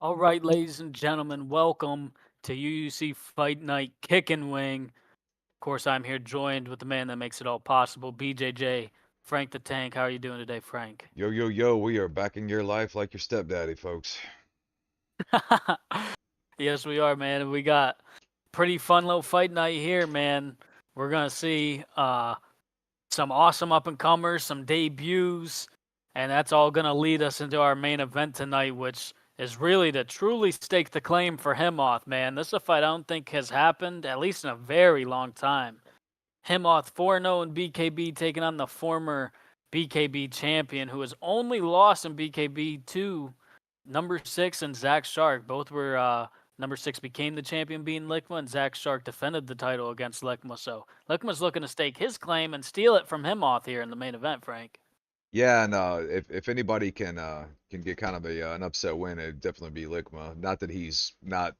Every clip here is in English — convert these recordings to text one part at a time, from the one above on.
All right, ladies and gentlemen, welcome to UUC Fight Night Kickin Wing. Of course, I'm here joined with the man that makes it all possible, BJJ, Frank the Tank. How are you doing today, Frank? Yo, yo, yo, we are back in your life like your stepdaddy, folks. Yes, we are, man. And we got pretty fun little fight night here, man. We're gonna see some awesome up and comers, some debuts, and that's all gonna lead us into our main event tonight, which is really to truly stake the claim for Himoth, man. This is a fight I don't think has happened, at least in a very long time. Himoth 4-0 in BKB taking on the former BKB champion who has only lost in BKB to number 6 and Zach Shark. Both were number 6 became the champion being Lickma, and Zach Shark defended the title against Lickma. So Lickma's looking to stake his claim and steal it from Himoth here in the main event, Frank. Yeah, and if anybody can get kind of an upset win, it'd definitely be Lickma. Not that he's not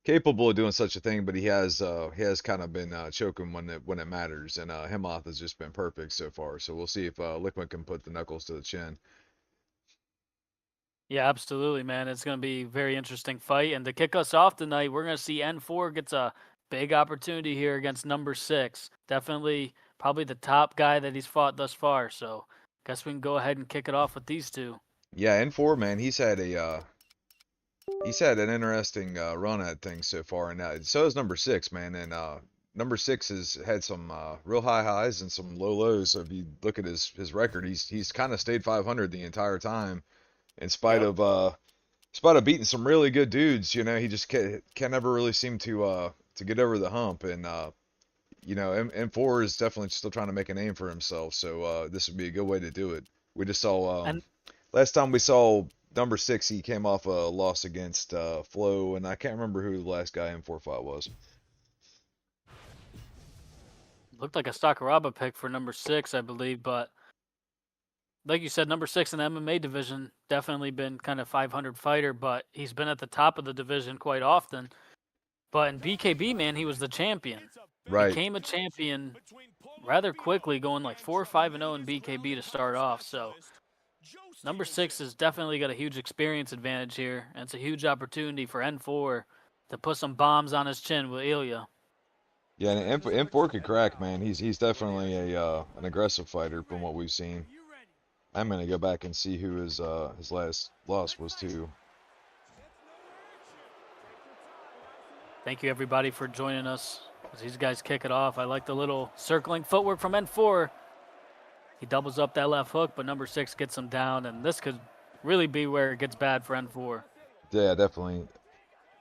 capable of doing such a thing, but he has kind of been choking when it matters, and Himoth has just been perfect so far. So we'll see if Lickma can put the knuckles to the chin. Yeah, absolutely, man. It's going to be a very interesting fight. And to kick us off tonight, we're going to see N4 gets a big opportunity here against number 6. Definitely probably the top guy that he's fought thus far. So guess we can go ahead and kick it off with these two. Yeah, N4 man, he's had an interesting run at things so far, and so is number 6, man. And number 6 has had some real high highs and some low lows. So if you look at his record, he's kind of stayed 500 the entire time, in spite Yep. of beating some really good dudes. He just can never really seem to get over the hump. And M4 is definitely still trying to make a name for himself. So this would be a good way to do it. We just saw And last time we saw number 6, he came off a loss against Flo, and I can't remember who the last guy in 4-5 was. looked like a Sakuraba pick for number 6, I believe. But like you said, number 6 in the MMA division, definitely been kind of 500 fighter, but he's been at the top of the division quite often. But in BKB, man, he was the champion. Right. Became a champion rather quickly, going like 4-5-0 in BKB to start off. So number 6 has definitely got a huge experience advantage here, and it's a huge opportunity for N4 to put some bombs on his chin with Ilya. Yeah, and M4 could crack, man. He's definitely a an aggressive fighter from what we've seen. I'm gonna go back and see who his last loss was to. Thank you, everybody, for joining us as these guys kick it off. I like the little circling footwork from N4. He doubles up that left hook, but number 6 gets him down, and this could really be where it gets bad for N4. Yeah, definitely.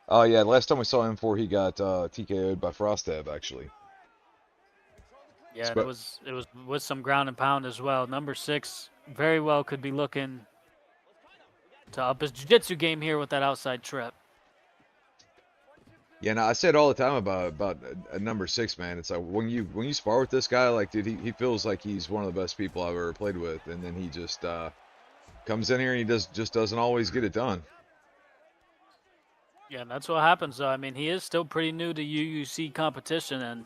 Oh yeah, last time we saw M4, he got TKO'd by Frostab actually. Yeah, and it Sp was with some ground and pound as well. Number 6 very well could be looking to up his jiu-jitsu game here with that outside trip. Yeah, no, I said all the time about a number 6, man. It's like when you spar with this guy, like dude, he feels like he's one of the best people I've ever played with, and then he just comes in here and he just doesn't always get it done. Yeah, and that's what happens, though. I mean, he is still pretty new to UUC competition, and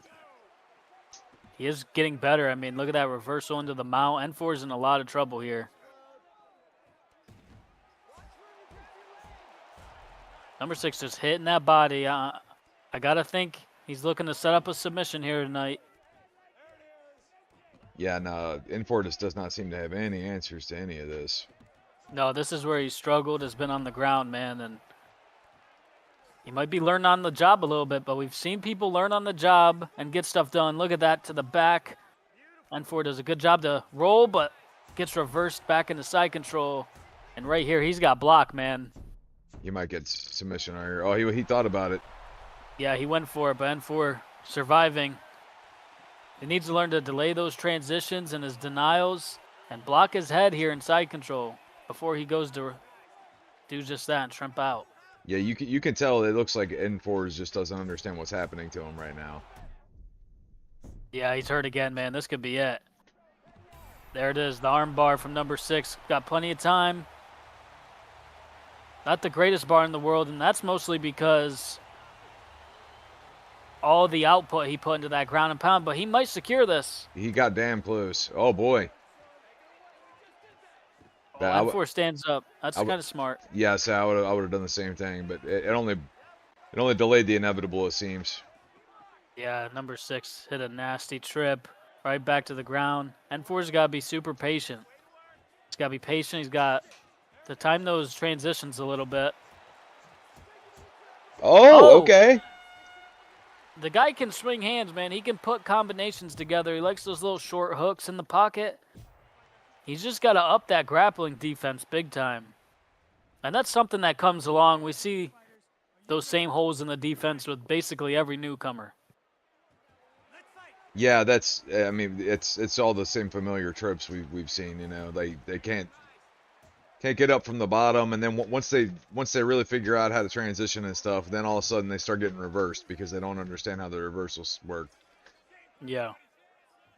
he is getting better. I mean, look at that reversal into the mount. N4 is in a lot of trouble here. Number 6 just hitting that body. I got to think he's looking to set up a submission here tonight. Yeah, no, N4 just does not seem to have any answers to any of this. No, this is where he struggled, has been on the ground, man, and he might be learning on the job a little bit, but we've seen people learn on the job and get stuff done. Look at that to the back. N4 does a good job to roll, but gets reversed back into side control. And right here, he's got block, man. He might get submission right here. Oh, he thought about it. Yeah, he went for it, but N4 surviving. He needs to learn to delay those transitions and his denials and block his head here in side control before he goes to do just that and shrimp out. Yeah, you can tell it looks like N4 just doesn't understand what's happening to him right now. Yeah, he's hurt again, man. This could be it. There it is, the arm bar from number 6. Got plenty of time. Not the greatest bar in the world, and that's mostly because all the output he put into that ground and pound, but he might secure this. He got damn close. Oh boy. Oh, That N4 stands up. That's I would, kind of smart. yeah, so I would have done the same thing, but it only delayed the inevitable, it seems. Yeah, number 6 hit a nasty trip right back to the ground. N4's got to be super patient. He's got to be patient. He's got to time those transitions a little bit. Oh, okay. The guy can swing hands, man. He can put combinations together. He likes those little short hooks in the pocket. He's just got to up that grappling defense big time. And that's something that comes along. We see those same holes in the defense with basically every newcomer. Yeah, I mean, it's all the same familiar tropes we've seen. You know, they can't get up from the bottom, and then once they really figure out how to transition and stuff, then all of a sudden they start getting reversed because they don't understand how the reversals work. Yeah.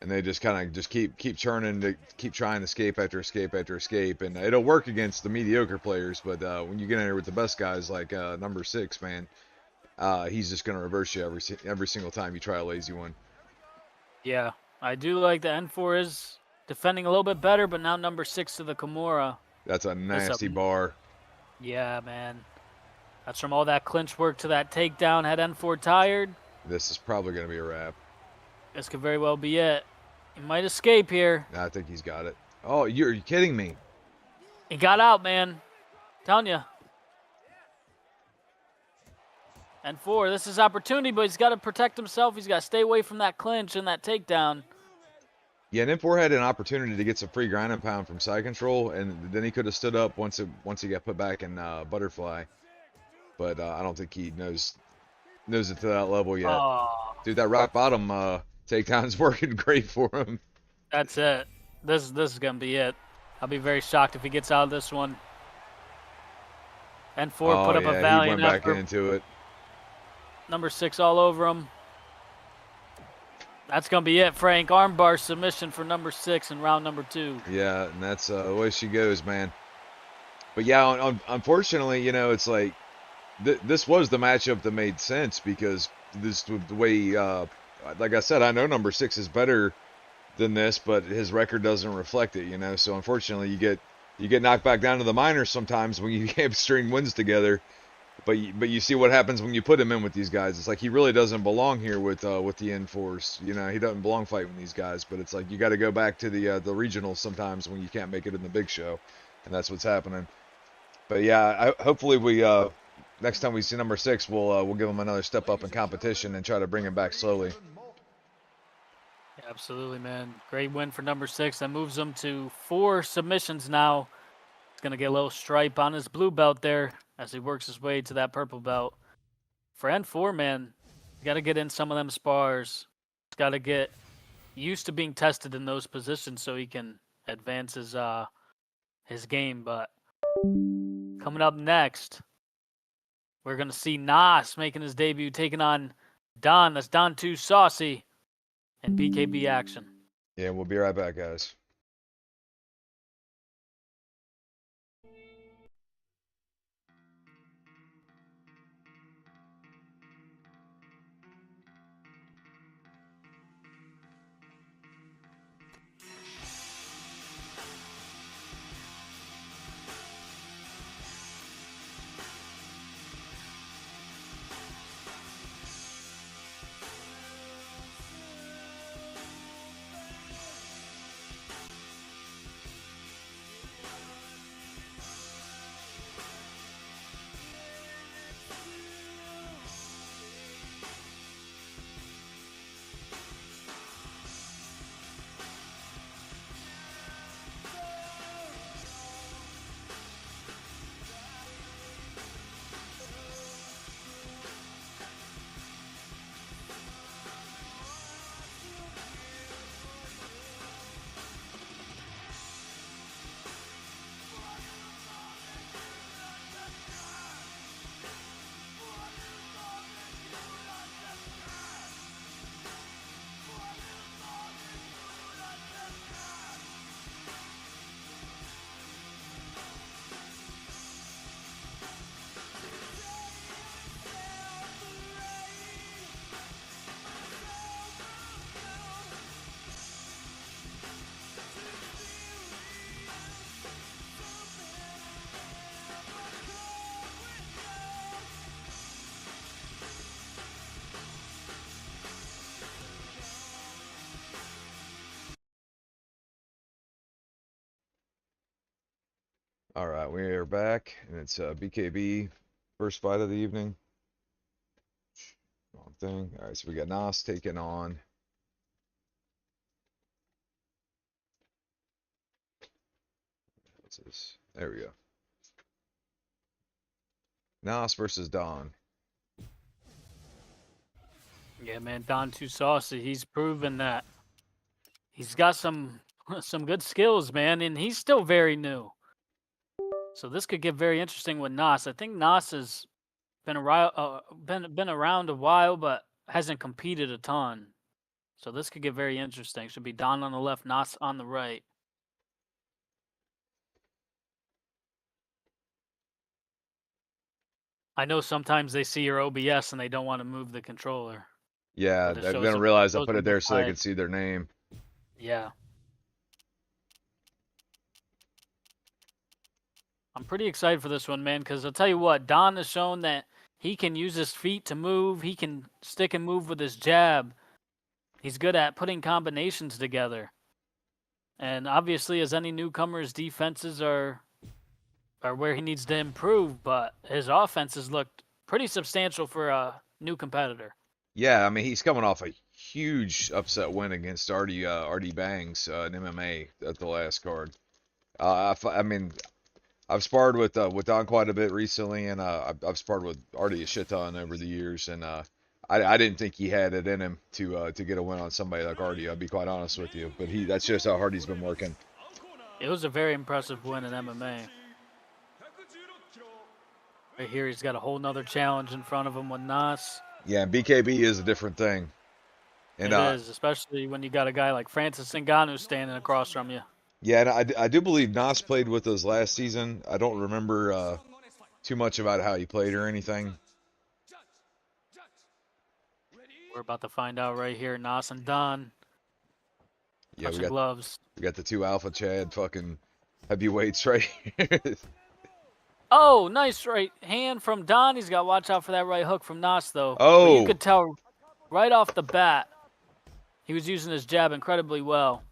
And they just kind of just keep churning to keep trying escape after escape after escape, and it'll work against the mediocre players, but when you get in there with the best guys like number 6, man, he's just gonna reverse you every single time you try a lazy one. Yeah. I do like the N4 is defending a little bit better, but now number 6 to the Kimura. That's a nasty bar. Yeah, man. That's from all that clinch work to that takedown. Had N4 tired. This is probably gonna be a wrap. This could very well be it. He might escape here. I think he's got it. Oh, you're kidding me. He got out, man. Telling you. N4, this is opportunity, but he's got to protect himself. He's got to stay away from that clinch and that takedown. Yeah, and M4 had an opportunity to get some free ground and pound from side control, and then he could have stood up once he got put back in butterfly. But I don't think he knows it to that level yet. Oh, Dude, that rock bottom takedown's working great for him. that's it. This is going to be it. I'll be very shocked if he gets out of this one. N4 put up a valiant he went back effort. into it. Number 6 all over him. That's going to be it, Frank. Armbar submission for number 6 in round number 2. Yeah, and that's the way she goes, man. But yeah, unfortunately, you know, it's like this was the matchup that made sense because the way, like I said, I know number 6 is better than this, but his record doesn't reflect it, you know. So unfortunately, you get knocked back down to the minors sometimes when you can't string wins together. But you see what happens when you put him in with these guys. It's like he really doesn't belong here with the N4s. You know, he doesn't belong fighting these guys. But it's like you got to go back to the regionals sometimes when you can't make it in the big show, and that's what's happening. But yeah, hopefully we next time we see number 6, we'll give him another step up in competition and try to bring him back slowly. Yeah, absolutely, man. Great win for number 6. That moves him to 4 submissions now. He's going to get a little stripe on his blue belt there as he works his way to that purple belt. For N4, man, you got to get in some of them spars. He's got to get used to being tested in those positions so he can advance his game. But coming up next, we're going to see Nas making his debut, taking on Don. That's Don 2 Saucy in BKB action. Yeah, we'll be right back, guys. All right, we are back, and it's BKB first fight of the evening. Wrong thing. All right, so we got Nas taking on. What's this? There we go. Nas versus Don. Yeah, man, Don Too Saucy. He's proven that he's got some good skills, man, and he's still very new. So this could get very interesting with Nas. I think Nas has been around a while, but hasn't competed a ton. So this could get very interesting. Should be Don on the left, Nas on the right. I know sometimes they see your OBS and they don't want to move the controller. Yeah, But it they're shows gonna them- realize I shows put it them the there so they fight. can see their name. Yeah. I'm pretty excited for this one, man, because I'll tell you what, Don has shown that he can use his feet to move. He can stick and move with his jab. He's good at putting combinations together. And obviously, as any newcomer's defenses are where he needs to improve, but his offenses looked pretty substantial for a new competitor. Yeah, I mean he's coming off a huge upset win against Artie Bangs in MMA at the last card. I mean I've sparred with Don quite a bit recently, and I've sparred with Artie a shit ton over the years, and I didn't think he had it in him to get a win on somebody like Artie. I'll be quite honest with you, but that's just how hard he's been working. It was a very impressive win in MMA. Right here, he's got a whole nother challenge in front of him with Nas. Yeah, and BKB is a different thing. And it is, especially when you got a guy like Francis Ngannou standing across from you. Yeah, and I do believe Nas played with us last season. I don't remember too much about how he played or anything. We're about to find out right here. Nas and Don. Yeah, touching gloves. We got the two Alpha Chad fucking heavyweights right here. Oh, nice right hand from Don. He's got to watch out for that right hook from Nas, though. Oh. But you could tell right off the bat he was using his jab incredibly well.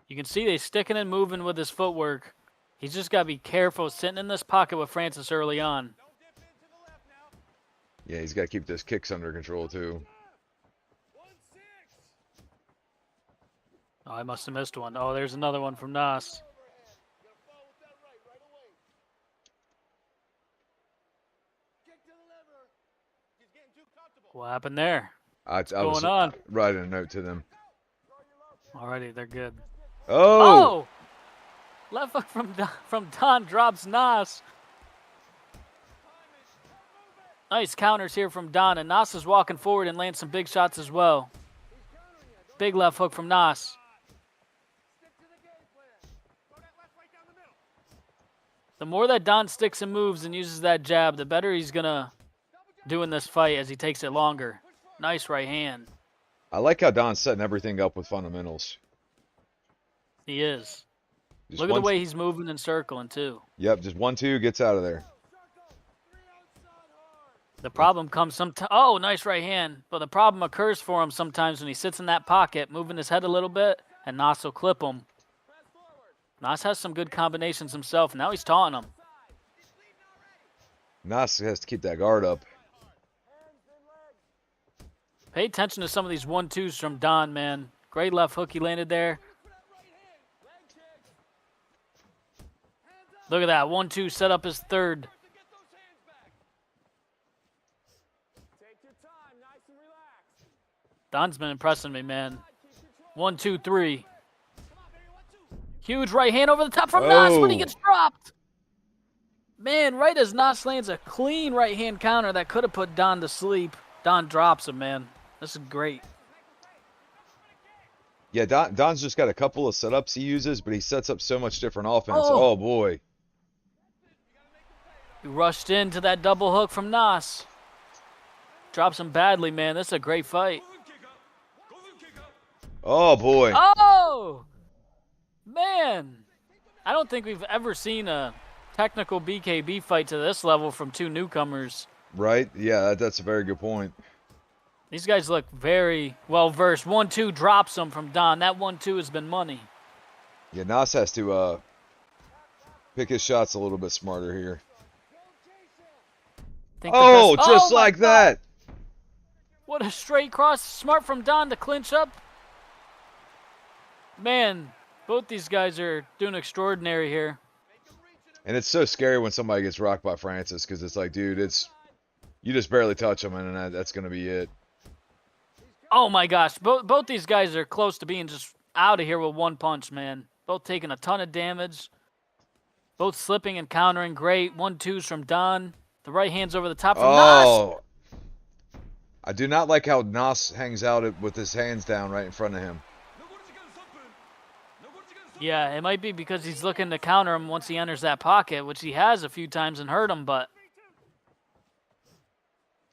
You can see he's sticking and moving with his footwork. He's just got to be careful sitting in this pocket with Francis early on. Yeah, he's got to keep those kicks under control, too. Oh, I must have missed one. Oh, there's another one from Nas. What happened there? What's going on? Writing a note to them. Alrighty, they're good. Oh! Left hook from Don drops Nas. Nice counters here from Don, and Nas is walking forward and lands some big shots as well. Big left hook from Nas. The more that Don sticks and moves and uses that jab, the better he's going to do in this fight as he takes it longer. Nice right hand. I like how Don's setting everything up with fundamentals. He is. Just Look at the way he's moving and circling, too. Yep, just 1-2, gets out of there. The problem comes sometimes. Oh, nice right hand. But the problem occurs for him sometimes when he sits in that pocket, moving his head a little bit, and Nas will clip him. Nas has some good combinations himself. Now he's taunting him. Nas has to keep that guard up. Pay attention to some of these 1-2s from Don, man. Great left hook he landed there. Look at that. 1-2 set up his third. Don's been impressing me, man. 1, 2, 3. Huge right hand over the top from Nas when he gets dropped. Man, right as Nas lands a clean right hand counter that could have put Don to sleep. Don drops him, man. This is great. Yeah, Don's just got a couple of setups he uses, but he sets up so much different offense. Oh boy. He rushed into that double hook from Nas. Drops him badly, man. This is a great fight. Oh, boy. Oh! Man. I don't think we've ever seen a technical BKB fight to this level from two newcomers. Right? Yeah, that's a very good point. These guys look very well versed. 1-2 drops him from Don. That 1-2 has been money. Yeah, Nas has to pick his shots a little bit smarter here. Think the best. Oh, Oh just my like God! that. What a straight cross. Smart from Don to clinch up. Man, both these guys are doing extraordinary here. And it's so scary when somebody gets rocked by Francis because it's like, dude, you just barely touch him, and that's gonna be it. Oh my gosh, both these guys are close to being just out of here with one punch, man. Both taking a ton of damage. Both slipping and countering great. 1-2s from Don. The right hand's over the top from Nas. Oh, I do not like how Nas hangs out with his hands down right in front of him. Yeah, it might be because he's looking to counter him once he enters that pocket, which he has a few times and hurt him, but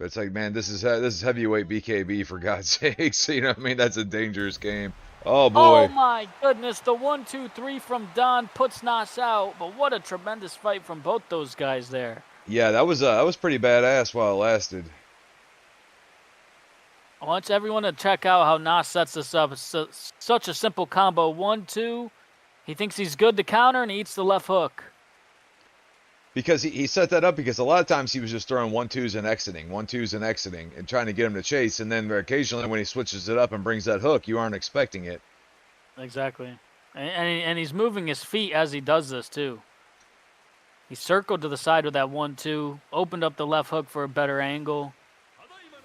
It's like, man, this is heavyweight BKB for God's sakes. You know what I mean? That's a dangerous game. Oh oh boy. my goodness, the 1-2-3 from Don puts Nas out, but what a tremendous fight from both those guys there. Yeah, that was pretty badass while it lasted. I want everyone to check out how Nas sets this up. It's such a simple combo. 1-2. He thinks he's good to counter, and he eats the left hook. Because he set that up because a lot of times he was just throwing 1-2s and exiting, 1-2s and exiting, and trying to get him to chase. And then occasionally when he switches it up and brings that hook, you aren't expecting it. Exactly. And he's moving his feet as he does this, too. He circled to the side with that 1-2, opened up the left hook for a better angle.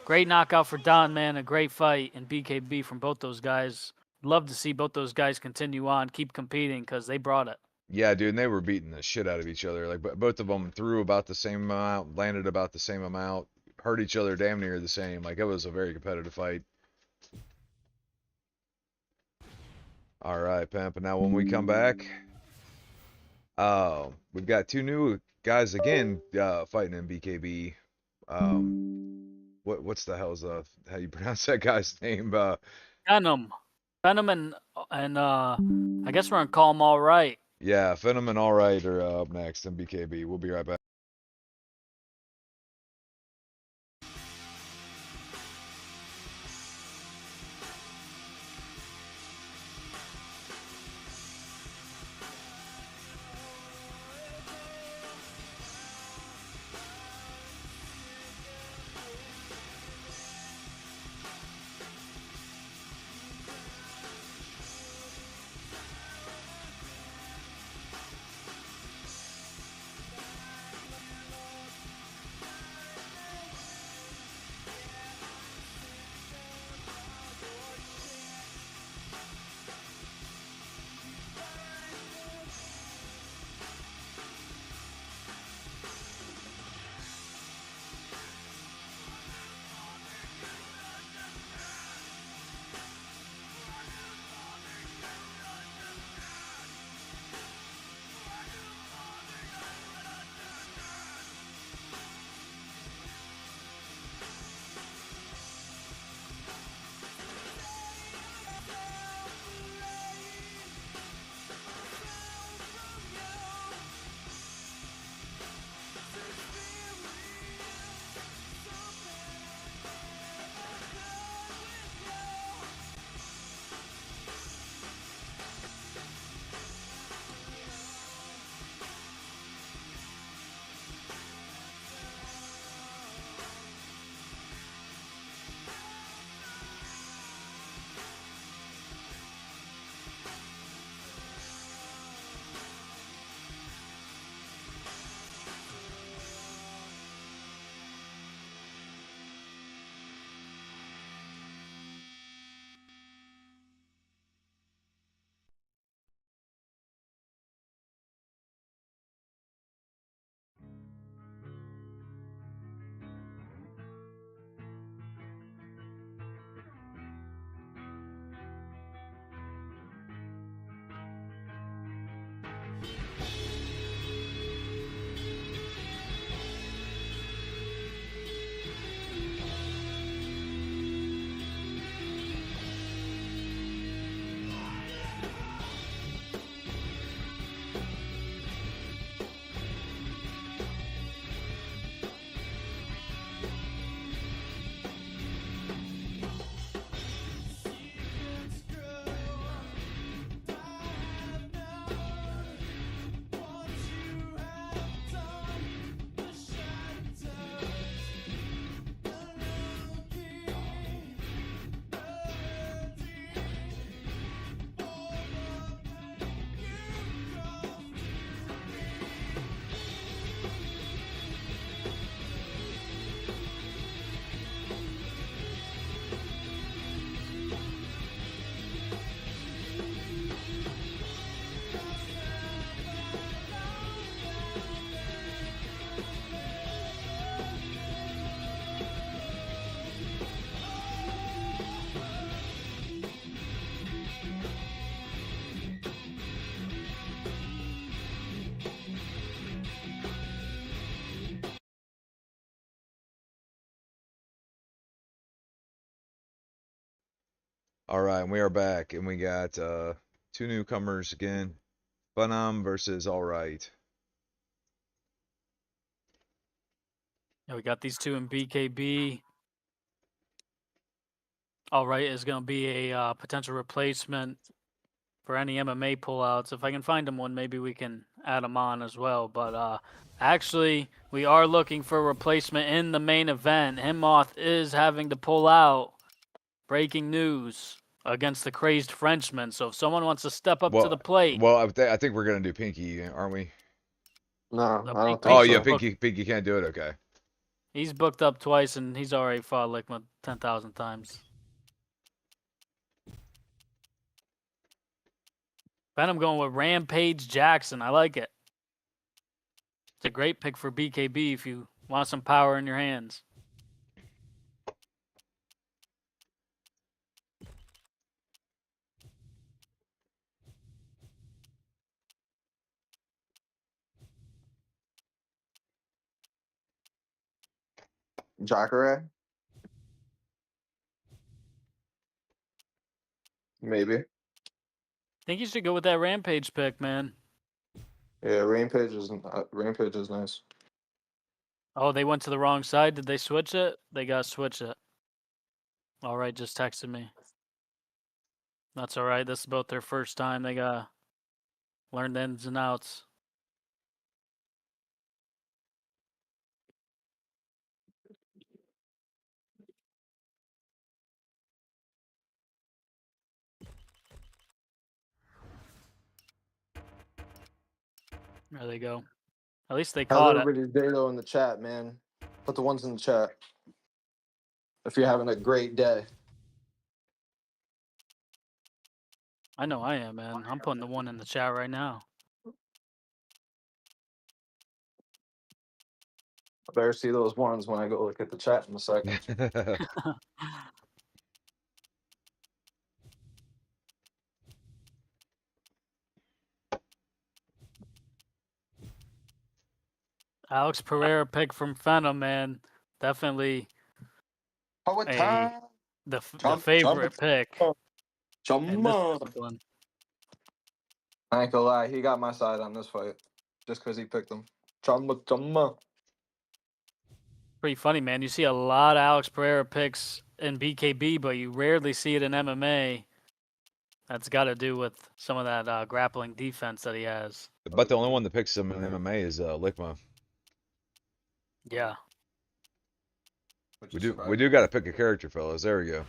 Great knockout for Don, man. A great fight in BKB from both those guys. Love to see both those guys continue on, keep competing, because they brought it. Yeah, dude, and they were beating the shit out of each other. Like both of them threw about the same amount, landed about the same amount, hurt each other damn near the same. Like it was a very competitive fight. All right, Pimp. And now when we come back, we've got two new guys again fighting in BKB. What's the hell's how you pronounce that guy's name? Venom. Venom and I guess we're going to call them all right. Yeah, Venom and All Right are up next in BKB. We'll be right back. All right, and we are back, and we got two newcomers again. Bunham versus All Right. Yeah, we got these two in BKB. All right is going to be a potential replacement for any MMA pullouts. If I can find him one, maybe we can add him on as well. But actually, we are looking for a replacement in the main event. Himmoth is having to pull out. Breaking news against the crazed Frenchman. So if someone wants to step up to the plate, I think we're gonna do Pinky, aren't we? No, the I don't think Oh Pinky's yeah, so. booked. Pinky can't do it. Okay. He's booked up twice, and he's already fought like 10,000 times. Venom going with Rampage Jackson. I like it. It's a great pick for BKB if you want some power in your hands. Jacare? Maybe. I think you should go with that Rampage pick, man. Yeah, Rampage is nice. Oh, they went to the wrong side. Did they switch it? They got to switch it. All right, just texted me. That's all right. This is about their first time. They got to learn the ins and outs. There they go. At least they How's caught it. everybody's day though in the chat, man? Put the ones in the chat if you're having a great day. I know I am, man. I'm putting the one in the chat right now. I better see those ones when I go look at the chat in a second. Alex Pereira pick from Phenom, man. Definitely the favorite pick. in this discipline. I ain't gonna lie, he got my side on this fight just because he picked him. Chumma. Pretty funny, man. You see a lot of Alex Pereira picks in BKB, but you rarely see it in MMA. That's got to do with some of that grappling defense that he has. But the only one that picks him in MMA is Lickma. Yeah. We do got to pick a character, fellas. There we go.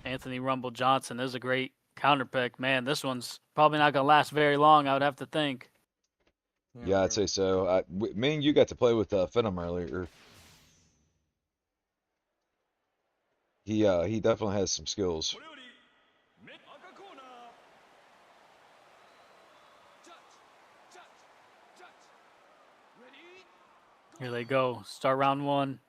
Anthony Rumble Johnson is a great counter pick. Man, this one's probably not going to last very long, I would have to think. Yeah, I'd say so. Me and you got to play with Phenom earlier. He definitely has some skills. Here they go. Start round one.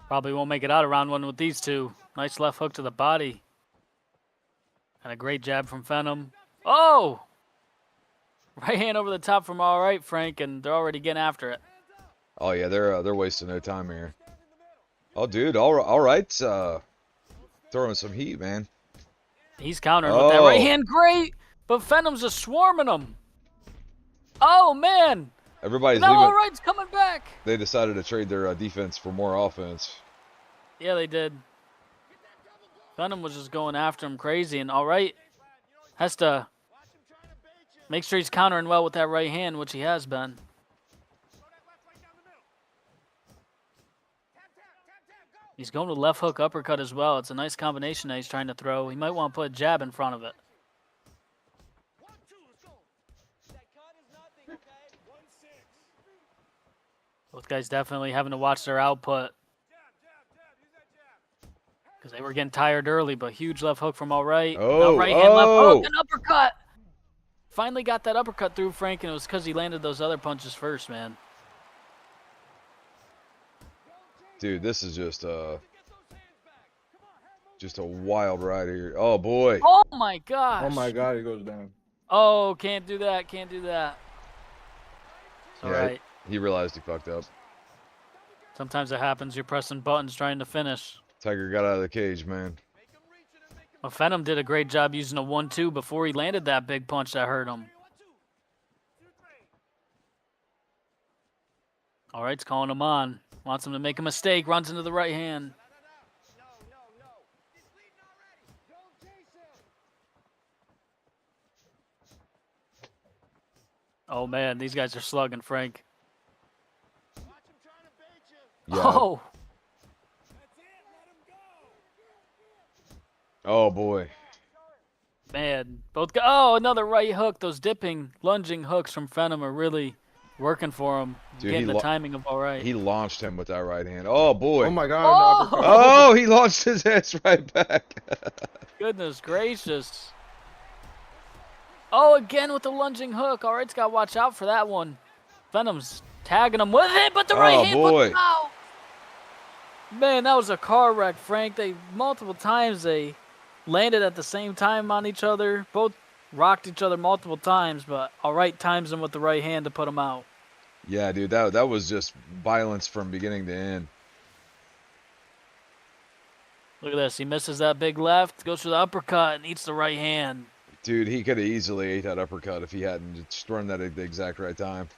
Probably won't make it out of round one with these two. Nice left hook to the body. And a great jab from Phenom. Oh! Right hand over the top from All Right, Frank, and they're already getting after it. Oh yeah, they're wasting no time here. Oh dude, all right, throwing some heat, man. He's countering with that right hand, great, but Phenom's just swarming him. Oh man! Everybody's now leaving. All Right's coming back. They decided to trade their defense for more offense. Yeah, they did. Phenom was just going after him crazy, and All Right has to make sure he's countering well with that right hand, which he has been. He's going to left hook uppercut as well. It's a nice combination that he's trying to throw. He might want to put a jab in front of it. Both guys definitely having to watch their output because they were getting tired early, but huge left hook from All Right. Oh, right hand, left hook, and uppercut. Finally got that uppercut through, Frank, and it was because he landed those other punches first, man. Dude, this is just a wild ride here. Oh boy. Oh my gosh. Oh my god, he goes down. Oh, can't do that. Can't do that. It's all right. He realized he fucked up. Sometimes it happens. You're pressing buttons trying to finish. Tiger got out of the cage, man. Well, Phenom did a great job using a 1-2 before he landed that big punch that hurt him. All right, it's calling him on. Wants him to make a mistake. Runs into the right hand. Oh, man, these guys are slugging, Frank. Yeah. Oh. Oh, boy. Man, oh, another right hook. Those dipping, lunging hooks from Phenom are really working for him. Dude, Getting the timing of all right. He launched him with that right hand. Oh, boy. Oh my God! Oh! Uppercut. Oh, he launched his ass right back. Goodness gracious. Oh, again with the lunging hook. All right's got to watch out for that one. Phenom's tagging him with it, but the right hand boy. puts him out. Man, that was a car wreck, Frank. Multiple times they landed at the same time on each other. Both rocked each other multiple times, but all right times him with the right hand to put him out. Yeah, dude, that was just violence from beginning to end. Look at this. He misses that big left, goes for the uppercut, and eats the right hand. Dude, he could have easily ate that uppercut if he hadn't just thrown that at the exact right time.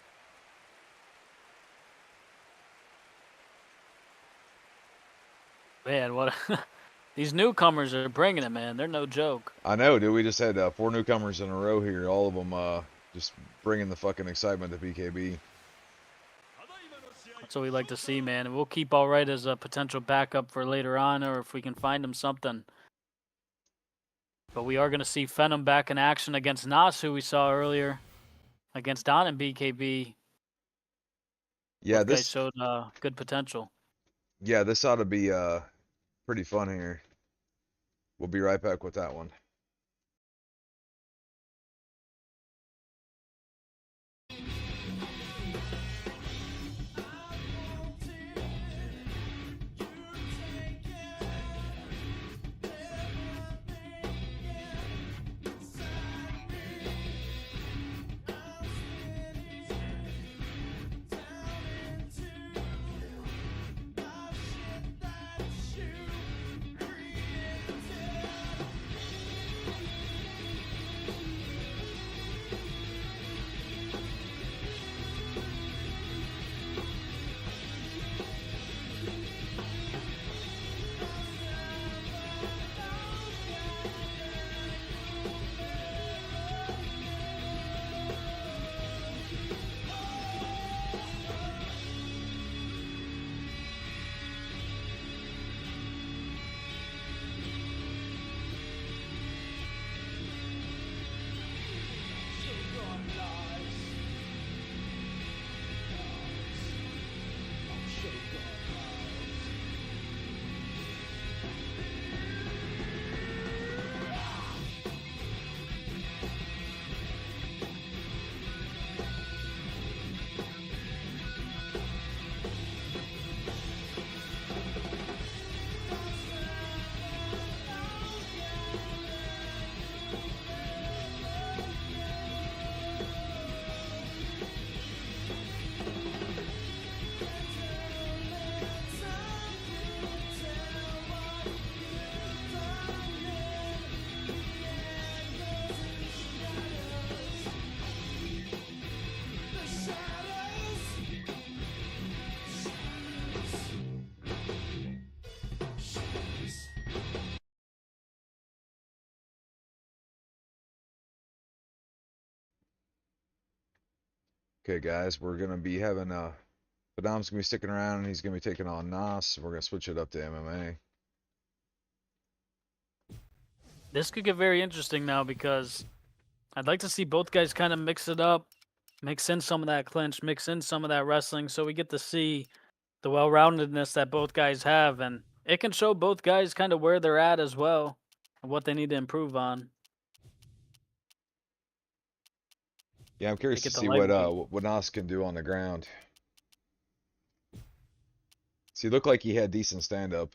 Man, what these newcomers are bringing it, man. They're no joke. I know, dude. We just had 4 newcomers in a row here. All of them just bringing the fucking excitement to BKB. That's what we like to see, man. And we'll keep all right as a potential backup for later on, or if we can find him something. But we are going to see Phenom back in action against Nas, who we saw earlier, against Don and BKB. Yeah, Both this guys showed good potential. Yeah, this ought to be pretty fun here. We'll be right back with that one. Okay, guys, we're gonna be having Badam's gonna be sticking around, and he's gonna be taking on Nas. We're gonna switch it up to MMA. This could get very interesting now because I'd like to see both guys kind of mix it up, mix in some of that clinch, mix in some of that wrestling, so we get to see the well-roundedness that both guys have, and it can show both guys kind of where they're at as well and what they need to improve on. Yeah, I'm curious to Make it the see lightweight. what Nas can do on the ground. See, looked like he had decent stand-up.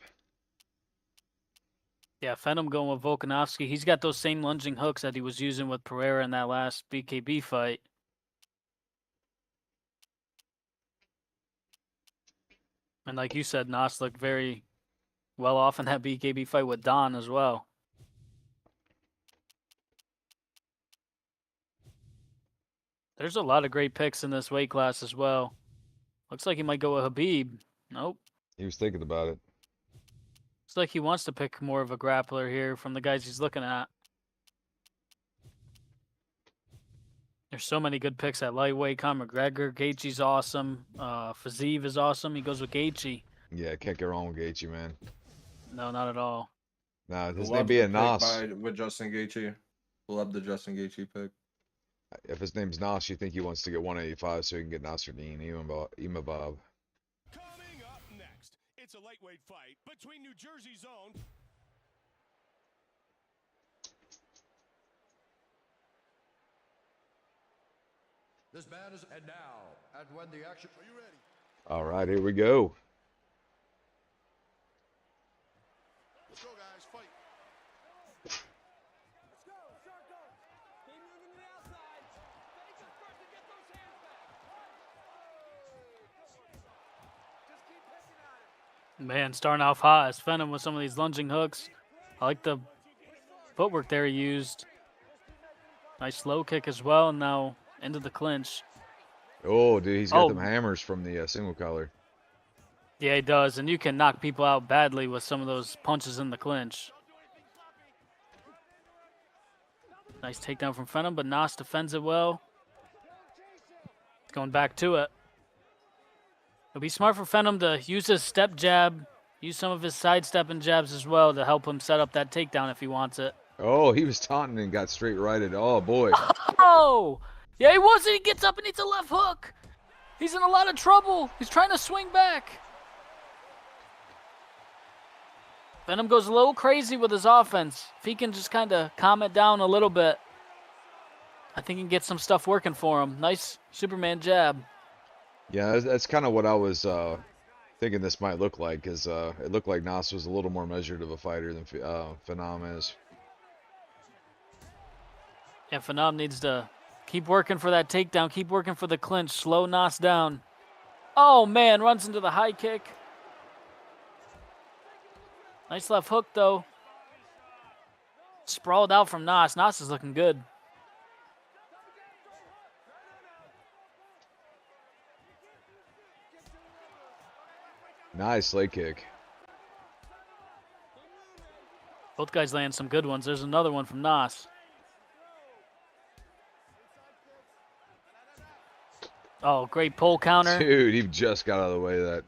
Yeah, Phenom going with Volkanovski. He's got those same lunging hooks that he was using with Pereira in that last BKB fight. And like you said, Nas looked very well off in that BKB fight with Don as well. There's a lot of great picks in this weight class as well. Looks like he might go with Habib. Nope. He was thinking about it. Looks like he wants to pick more of a grappler here from the guys he's looking at. There's so many good picks at lightweight. Conor McGregor, Gaethje's awesome. Fiziev is awesome. He goes with Gaethje. Yeah, can't get wrong with Gaethje, man. No, not at all. Nah, his Love name the being pick Nas. with Justin Gaethje. Love the Justin Gaethje pick. If his name's Nas, you think he wants to get 185 so he can get Nasruddin Imavov. Coming up next, it's a lightweight fight between New Jersey's own. This man is, and now, and when the action. Are you ready? All right, here we go. Let's go, guys. Fight. Let's go, shark go. Keep moving to the outside. Face us first and get those hands back. Just keep picking at him. Man, starting off hot as Phenom with some of these lunging hooks. I like the footwork there he used. Nice low kick as well, and now into the clinch. Oh, dude, he's got Oh. them hammers from the single collar. Yeah, he does, and you can knock people out badly with some of those punches in the clinch. Nice takedown from Phenom, but Nas defends it well. Going back to it. It'll be smart for Phenom to use his step jab, use some of his sidestepping jabs as well to help him set up that takedown if he wants it. Oh, he was taunting and got straight righted. Oh, boy. Oh! Yeah, he was, and he gets up and eats a left hook. He's in a lot of trouble. He's trying to swing back. Phenom goes a little crazy with his offense. If he can just kind of calm it down a little bit, I think he can get some stuff working for him. Nice Superman jab. Yeah, that's kind of what I was thinking this might look like, because it looked like Nas was a little more measured of a fighter than Phenom is. Yeah, Phenom needs to keep working for that takedown, keep working for the clinch, slow Nas down. Oh, man, runs into the high kick. Nice left hook, though. Sprawled out from Nas. Nas is looking good. Nice leg kick. Both guys land some good ones. There's another one from Nas. Oh, great pull counter. Dude, he just got out of the way of that.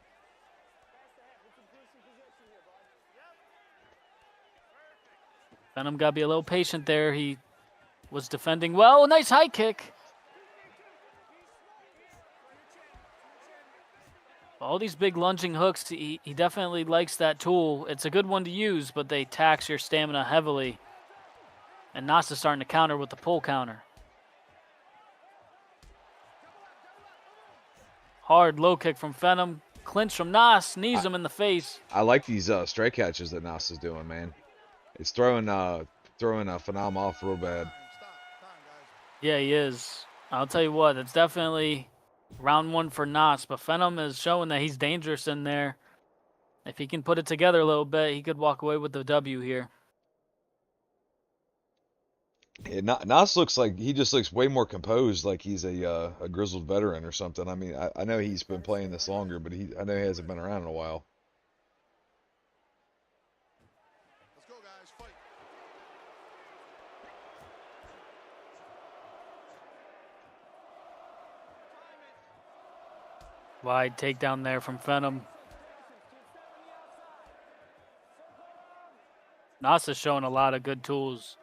Phenom got to be a little patient there. He was defending well. Nice high kick. All these big lunging hooks, he definitely likes that tool. It's a good one to use, but they tax your stamina heavily. And Nas is starting to counter with the pull counter. Hard low kick from Phenom. Clinch from Nas. Knees him in the face. I like these strike catches that Nas is doing, man. It's throwing a Phenom off real bad. Yeah, he is. I'll tell you what, it's definitely round one for Nas, but Phenom is showing that he's dangerous in there. If he can put it together a little bit, he could walk away with the W here. Yeah, Nas looks like he just looks way more composed, like he's a grizzled veteran or something. I mean, I know he's been playing this longer, but I know he hasn't been around in a while. Let's go, guys. Fight. Wide takedown there from Phenom. Nas is showing a lot of good tools.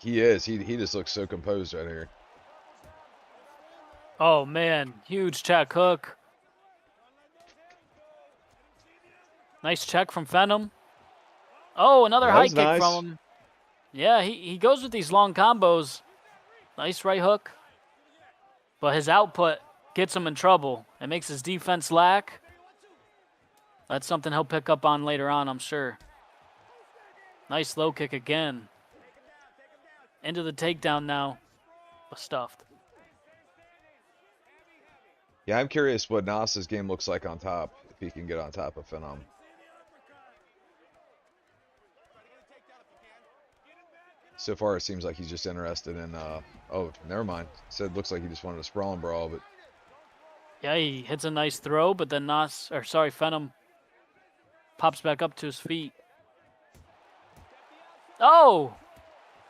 He is. He just looks so composed right here. Oh, man. Huge check hook. Nice check from Phenom. Oh, another That high was kick nice. from him. Yeah, he goes with these long combos. Nice right hook. But his output gets him in trouble. It makes his defense lack. That's something he'll pick up on later on, I'm sure. Nice low kick again. Into the takedown now. But stuffed. Yeah, I'm curious what Nas's game looks like on top, if he can get on top of Phenom. So far, it seems like he's just interested in. Oh, never mind. Said looks like he just wanted a sprawling brawl, but Yeah, he hits a nice throw, but then Phenom pops back up to his feet. Oh!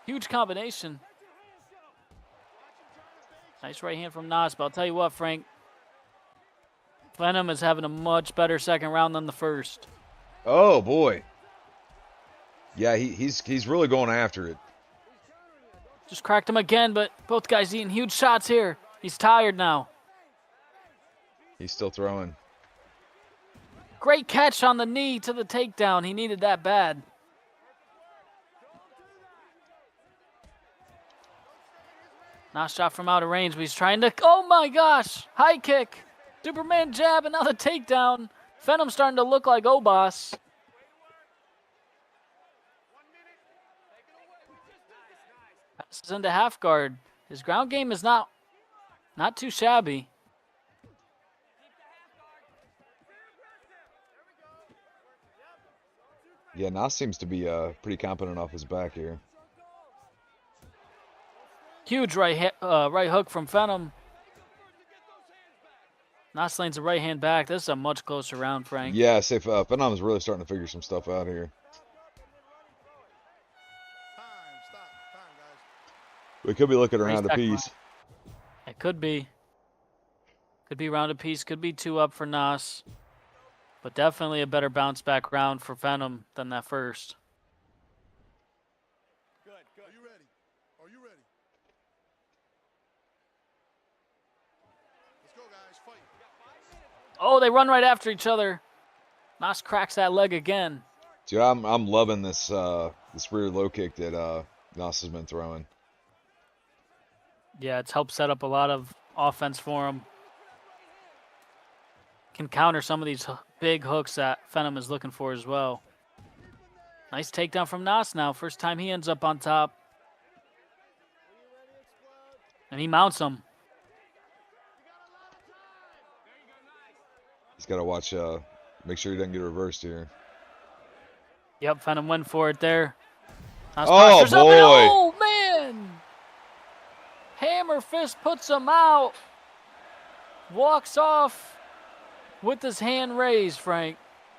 Huge combination. Nice right hand from Nas, but I'll tell you what, Frank. Phenom is having a much better second round than the first. oh boy. Yeah, he's really going after it. Just cracked him again, but both guys eating huge shots here. He's tired now. He's still throwing. Great catch on the knee to the takedown. He needed that bad. Nice shot from out of range, but he's trying to... Oh, my gosh. High kick. Superman jab, and now the takedown. Phenom starting to look like Obas. Passes into half guard. His ground game is not too shabby. Yeah, Nas seems to be pretty confident off his back here. Huge right hook from Phenom. Nas lanes a right hand back. This is a much closer round, Frank. Yeah, say Phenom's really starting to figure some stuff out here. We could be looking around a piece. It could be. Could be round a piece. Could be 2 up for Nas. But definitely a better bounce back round for Phenom than that first. Good. Are you ready? Are you ready? Let's go, guys. Fight. Oh, they run right after each other. Nas cracks that leg again. Dude, I'm loving this this rear low kick that Nas has been throwing. Yeah, it's helped set up a lot of offense for him. Can counter some of these big hooks that Phenom is looking for as well. Nice takedown from Nas now. First time he ends up on top. And he mounts him. He's got to watch, make sure he doesn't get reversed here. Yep, Phenom went for it there. Nas Oh, postures up and- boy. oh, man! Hammer fist puts him out. Walks off with his hand raised, Frank.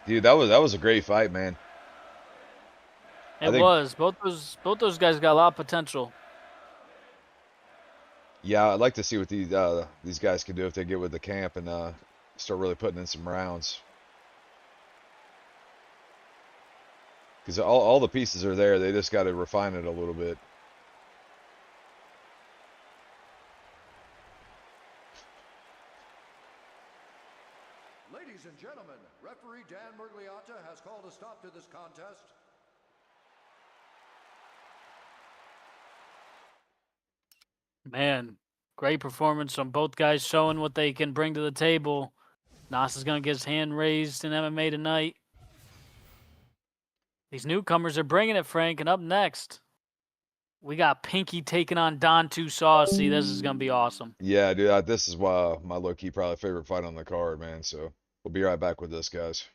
Dude, that was a great fight, man. It was. Both those guys got a lot of potential. Yeah, I'd like to see what these guys can do if they get with the camp and start really putting in some rounds. Because all the pieces are there. They just got to refine it a little bit. Ladies and gentlemen, referee Dan Mergliata has called a stop to this contest. Man, great performance from both guys showing what they can bring to the table. Nas is going to get his hand raised in MMA tonight. These newcomers are bringing it, Frank. And up next, we got Pinky taking on Don Too Saucy. This is going to be awesome. Yeah, dude, this is my low-key probably favorite fight on the card, man. So we'll be right back with this, guys.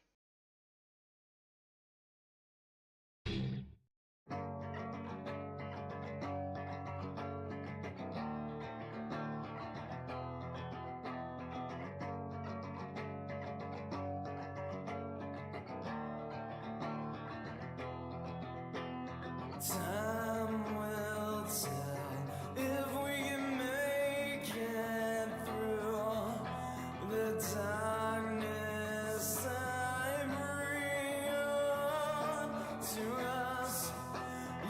Time will tell if we can make it through the darkness I bring to us.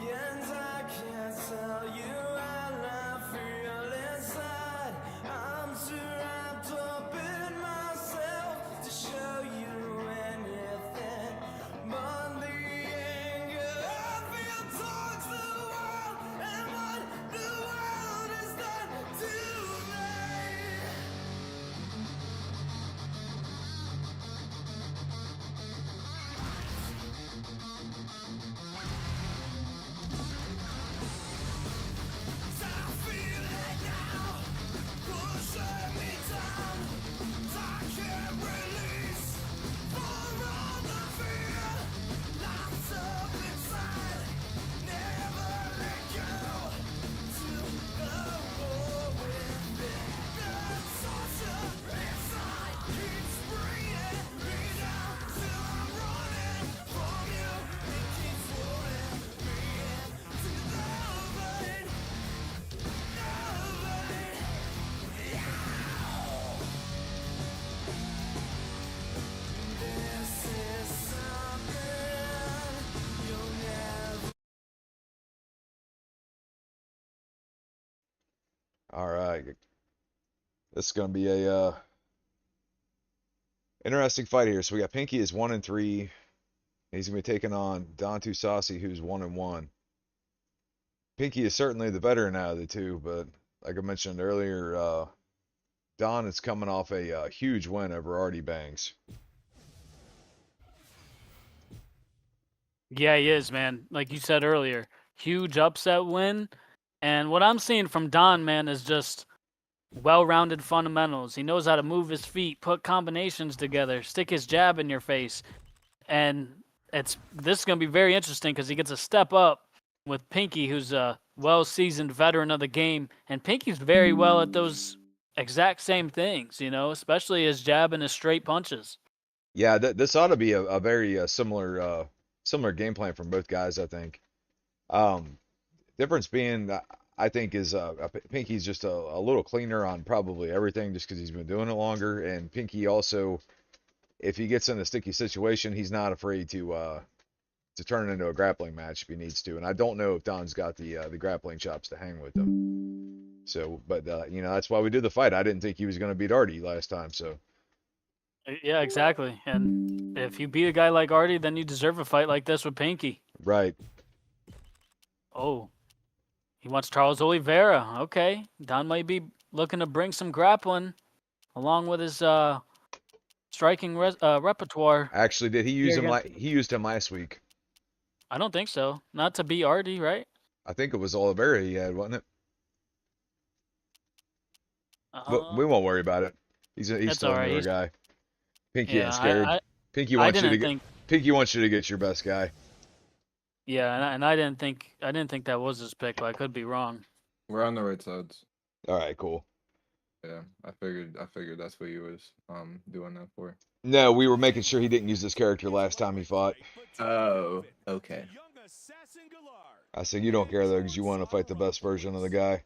And I can't tell you how I feel inside. I'm too wrapped up in myself to show you anything but the anger I feel towards All right. This is going to be a interesting fight here. So we got Pinky is 1-3. He's going to be taking on Don Tusasi, who's 1-1. Pinky is certainly the veteran out of the two, but like I mentioned earlier, Don is coming off a huge win over Artie Banks. Yeah, he is, man. Like you said earlier, huge upset win. And what I'm seeing from Don, man, is just well-rounded fundamentals. He knows how to move his feet, put combinations together, stick his jab in your face. And this is going to be very interesting because he gets a step up with Pinky, who's a well-seasoned veteran of the game. And Pinky's very well at those exact same things, especially his jab and his straight punches. Yeah, this ought to be a very similar game plan from both guys, I think. Difference being, I think, is Pinky's just a little cleaner on probably everything just because he's been doing it longer. And Pinky also, if he gets in a sticky situation, he's not afraid to turn it into a grappling match if he needs to. And I don't know if Don's got the grappling chops to hang with him. So, but that's why we did the fight. I didn't think he was going to beat Artie last time. So. Yeah, exactly. And if you beat a guy like Artie, then you deserve a fight like this with Pinky. Right. Oh, he wants Charles Oliveira. Okay, Don might be looking to bring some grappling along with his striking repertoire. Actually, did he use him against- he used him last week? I don't think so. Not to beat Artie, right? I think it was Oliveira he had, wasn't it? But we Uh, won't worry about it. He's That's still all a right. newer He's- guy. Pinky yeah, ain't scared. I Pinky wants you to didn't get think. Pinky wants you to get your best guy. Yeah, and I didn't think that was his pick, but I could be wrong. We're on the right sides. All right, cool. Yeah, I figured that's what he was doing that for. No, we were making sure he didn't use this character last time he fought. Oh, okay. I said you don't care though, because you want to fight the best version of the guy.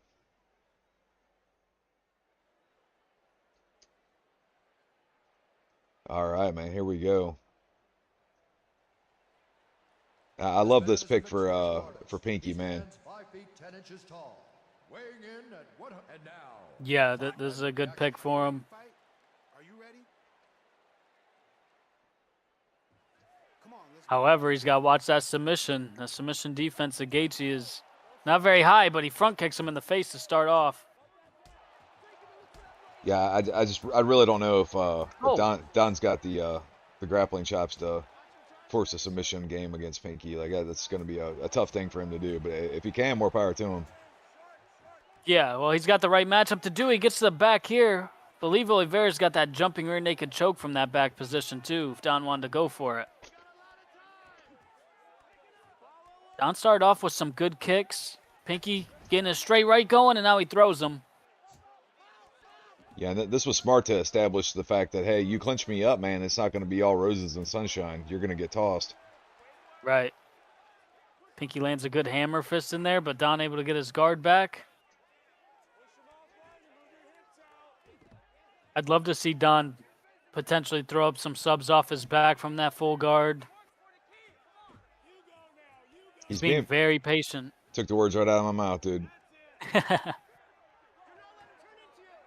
All right, man. Here we go. I love this pick for Pinky, man. 5 feet 10 inches tall. Weighing in at and now. Yeah, this is a good pick for him. Are you ready? Come on, let's go. However, he's got to watch that submission. The submission defense of Gaethje is not very high, but he front kicks him in the face to start off. Yeah, I really don't know if Oh. Don's got the grappling chops to force a submission game against Pinky. Like that's going to be a tough thing for him to do. But if he can, more power to him. Yeah, well, he's got the right matchup to do. He gets to the back here. Believe Oliveira's got that jumping rear naked choke from that back position too, if Don wanted to go for it. Don started off with some good kicks. Pinky getting a straight right going, and now he throws them. Yeah, and this was smart to establish the fact that, hey, you clinch me up, man, it's not going to be all roses and sunshine. You're going to get tossed. Right. Pinky lands a good hammer fist in there, but Don able to get his guard back. I'd love to see Don potentially throw up some subs off his back from that full guard. He's being very patient. Took the words right out of my mouth, dude.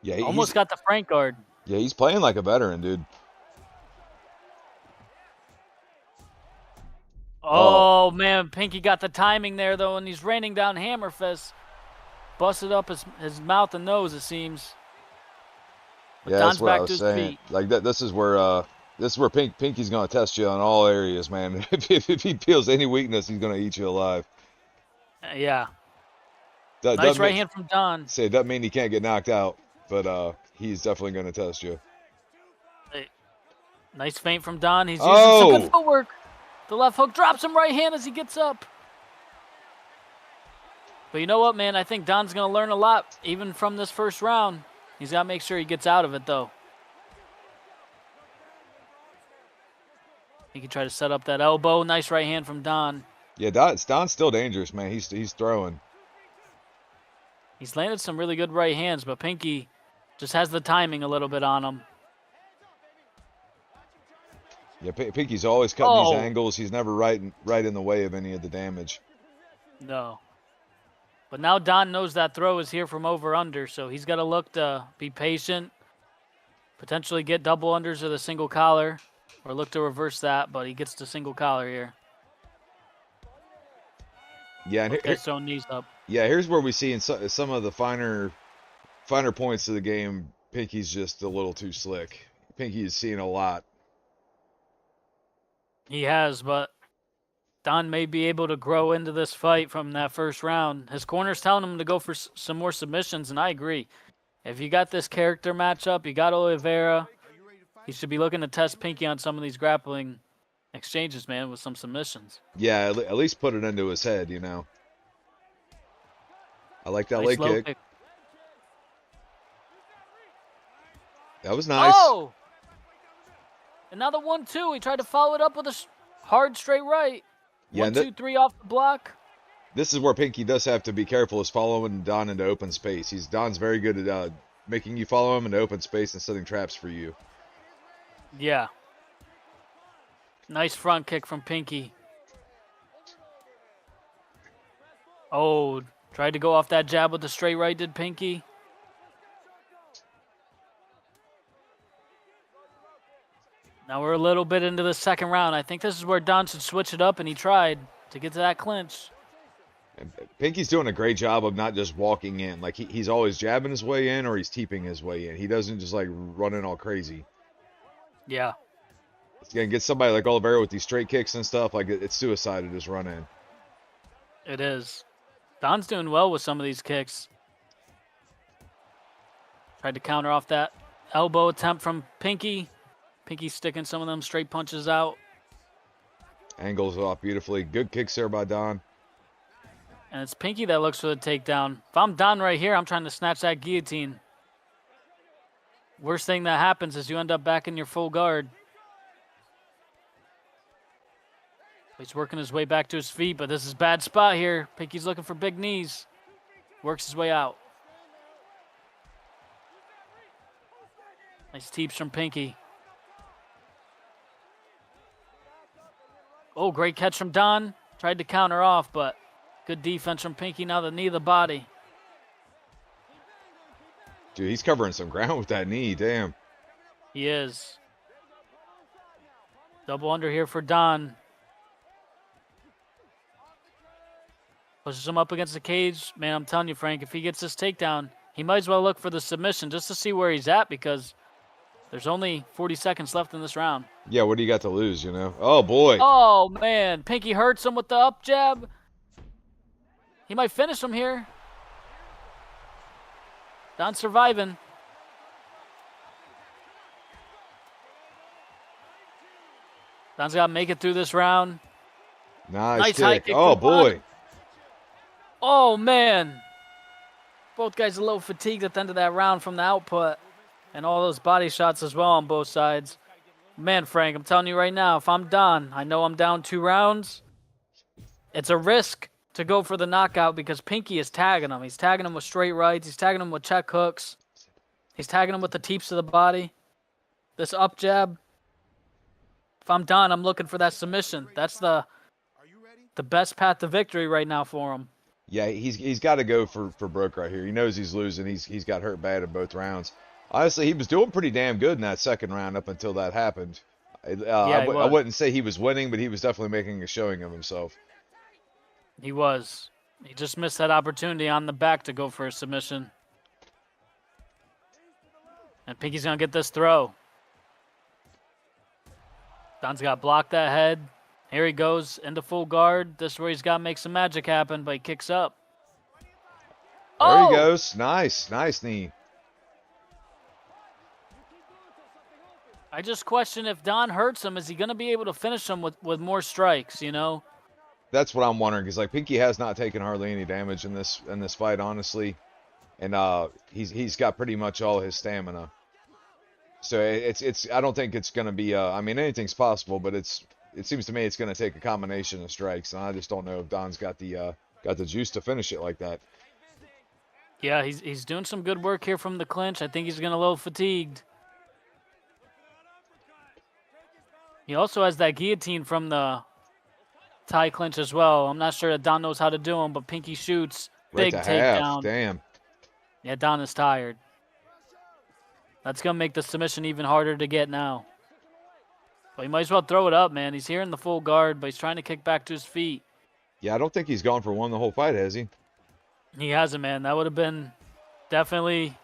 Yeah, Almost got the Frank guard. Yeah, he's playing like a veteran, dude. Oh, man, Pinky got the timing there, though, and he's raining down hammer fists. Busted up his mouth and nose, it seems. But Yeah, Don's that's what I back to was his saying. feet. Like this is where Pinky's gonna test you on all areas, man. if he feels any weakness, he's gonna eat you alive. Yeah. That, Nice right hand from Don. Say it doesn't mean he can't get knocked out, but he's definitely gonna test you. Nice feint from Don. He's using some good Oh! footwork. The left hook drops him right hand as he gets up. But you know what, man? I think Don's going to learn a lot, even from this first round. He's got to make sure he gets out of it, though. He can try to set up that elbow. Nice right hand from Don. Yeah, Don's still dangerous, man. He's throwing. He's landed some really good right hands, but Pinky just has the timing a little bit on him. Yeah, Pinky's always cutting these Oh. angles. He's never right in the way of any of the damage. No. But now Don knows that throw is here from over-under, so he's got to look to be patient, potentially get double unders or the single collar, or look to reverse that, but he gets the single collar here. Yeah, and Both guys throwing knees up. yeah, here's where we see in some of the finer points of the game, Pinky's just a little too slick. Pinky is seeing a lot. He has, but Don may be able to grow into this fight from that first round. His corner's telling him to go for some more submissions, and I agree. If you got this character matchup, you got Oliveira, he should be looking to test Pinky on some of these grappling exchanges, man, with some submissions. Yeah, at least put it into his head, you know. I like that Nice leg low kick. That was nice. Oh! Another 1-2. He tried to follow it up with a hard straight right. Yeah, 1, 2, 3 off the block. This is where Pinky does have to be careful, is following Don into open space. Don's very good at making you follow him into open space and setting traps for you. Yeah. Nice front kick from Pinky. Oh, tried to go off that jab with the straight right, did Pinky. Now we're a little bit into the second round. I think this is where Don should switch it up, and he tried to get to that clinch. And Pinky's doing a great job of not just walking in. Like, he's always jabbing his way in or he's teeping his way in. He doesn't just, like, run in all crazy. Yeah. It's going to get somebody like Oliveira with these straight kicks and stuff. Like, it's suicide to just run in. It is. Don's doing well with some of these kicks. Tried to counter off that elbow attempt from Pinky. Pinky sticking some of them straight punches out. Angles off beautifully. Good kicks there by Don. And it's Pinky that looks for the takedown. If I'm Don right here, I'm trying to snatch that guillotine. Worst thing that happens is you end up back in your full guard. He's working his way back to his feet, but this is a bad spot here. Pinky's looking for big knees. Works his way out. Nice teeps from Pinky. Oh, great catch from Don. Tried to counter off, but good defense from Pinky. Now the knee of the body. Dude, he's covering some ground with that knee. Damn. He is. Double under here for Don. Pushes him up against the cage. Man, I'm telling you, Frank, if he gets this takedown, he might as well look for the submission just to see where he's at, because there's only 40 seconds left in this round. Yeah, what do you got to lose, you know? Oh, boy. Oh, man. Pinky hurts him with the up jab. He might finish him here. Don's surviving. Don's got to make it through this round. Nice high kick. kick Oh, from Don. boy. Oh, man. Both guys a little fatigued at the end of that round from the output. And all those body shots as well on both sides. Man, Frank, I'm telling you right now, if I'm Don, I know I'm down 2 rounds. It's a risk to go for the knockout because Pinky is tagging him. He's tagging him with straight rights. He's tagging him with check hooks. He's tagging him with the teeps of the body. This up jab. If I'm Don, I'm looking for that submission. That's the best path to victory right now for him. Yeah, he's got to go for broke right here. He knows he's losing. He's got hurt bad in both rounds. Honestly, he was doing pretty damn good in that second round up until that happened. I wouldn't say he was winning, but he was definitely making a showing of himself. He was. He just missed that opportunity on the back to go for a submission. And Pinky's going to get this throw. Don's got to block that head. Here he goes into full guard. This is where he's got to make some magic happen, but he kicks up. There he goes. Nice. Nice knee. I just question if Don hurts him, is he going to be able to finish him with more strikes, you know? That's what I'm wondering, because like Pinky has not taken hardly any damage in this fight, honestly, and he's got pretty much all his stamina. So it's I don't think it's gonna be I mean, anything's possible, but it seems to me it's gonna take a combination of strikes, and I just don't know if Don's got the juice to finish it like that. Yeah, he's doing some good work here from the clinch. I think he's getting a little fatigued. He also has that guillotine from the tie clinch as well. I'm not sure that Don knows how to do them, but Pinky shoots. Right Big to half. takedown. Damn. Yeah, Don is tired. That's going to make the submission even harder to get now. But he might as well throw it up, man. He's here in the full guard, but he's trying to kick back to his feet. Yeah, I don't think he's gone for one the whole fight, has he? He hasn't, man. That would have been definitely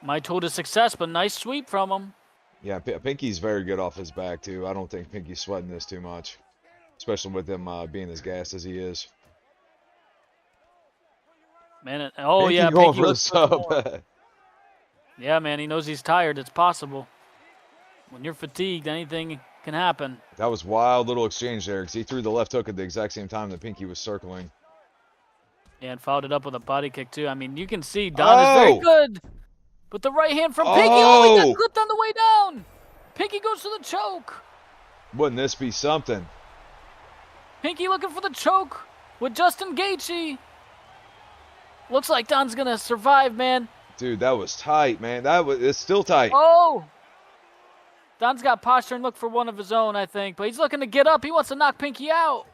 my tool to success, but nice sweep from him. Yeah, Pinky's very good off his back, too. I don't think Pinky's sweating this too much, especially with him being as gassed as he is. Man, oh, Pinky yeah, going Pinky for the looks for sub. more. Yeah, man, he knows he's tired. It's possible. When you're fatigued, anything can happen. That was wild little exchange there because he threw the left hook at the exact same time that Pinky was circling. Yeah, and followed it up with a body kick, too. I mean, you can see Don is very good. But the right hand from Pinky, oh, he got clipped on the way down. Pinky goes to the choke. Wouldn't this be something? Pinky looking for the choke with Justin Gaethje. Looks like Don's going to survive, man. Dude, that was tight, man. It's still tight. Oh! Don's got posture and look for one of his own, I think. But he's looking to get up. He wants to knock Pinky out.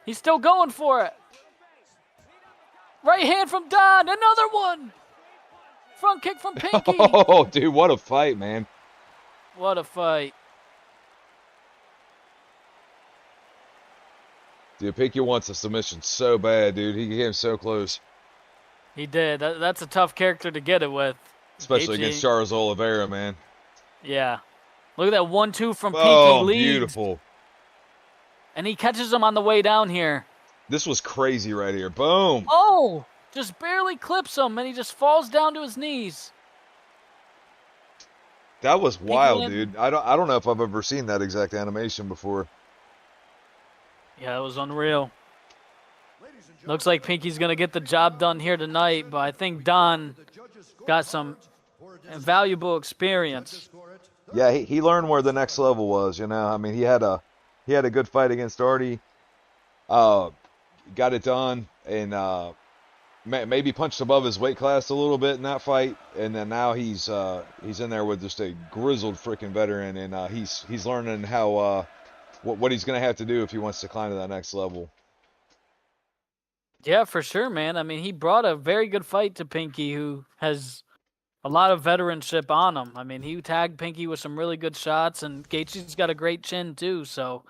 He's still going for it. Right hand from Don. Another one. Front kick from Pinky. Oh, dude, what a fight, man. What a fight. Dude, Pinky wants a submission so bad, dude. He came so close. He did. That's a tough character to get it with. Especially against Charles Oliveira, man. Yeah. Look at that 1-2 from Pinky. Oh, leads. beautiful. And he catches him on the way down here. This was crazy right here. Boom. Oh! Just barely clips him, and he just falls down to his knees. That was wild, dude. I don't know if I've ever seen that exact animation before. Yeah, it was unreal. Looks like Pinky's going to get the job done here tonight, but I think Don got some invaluable experience. Yeah, he learned where the next level was, you know. I mean, he had a good fight against Artie. Got it done, and maybe punched above his weight class a little bit in that fight, and then now he's in there with just a grizzled freaking veteran, and he's learning how what he's gonna have to do if he wants to climb to that next level. Yeah, for sure, man. I mean, he brought a very good fight to Pinky, who has a lot of veteranship on him. I mean, he tagged Pinky with some really good shots, and Gaethje's got a great chin too. So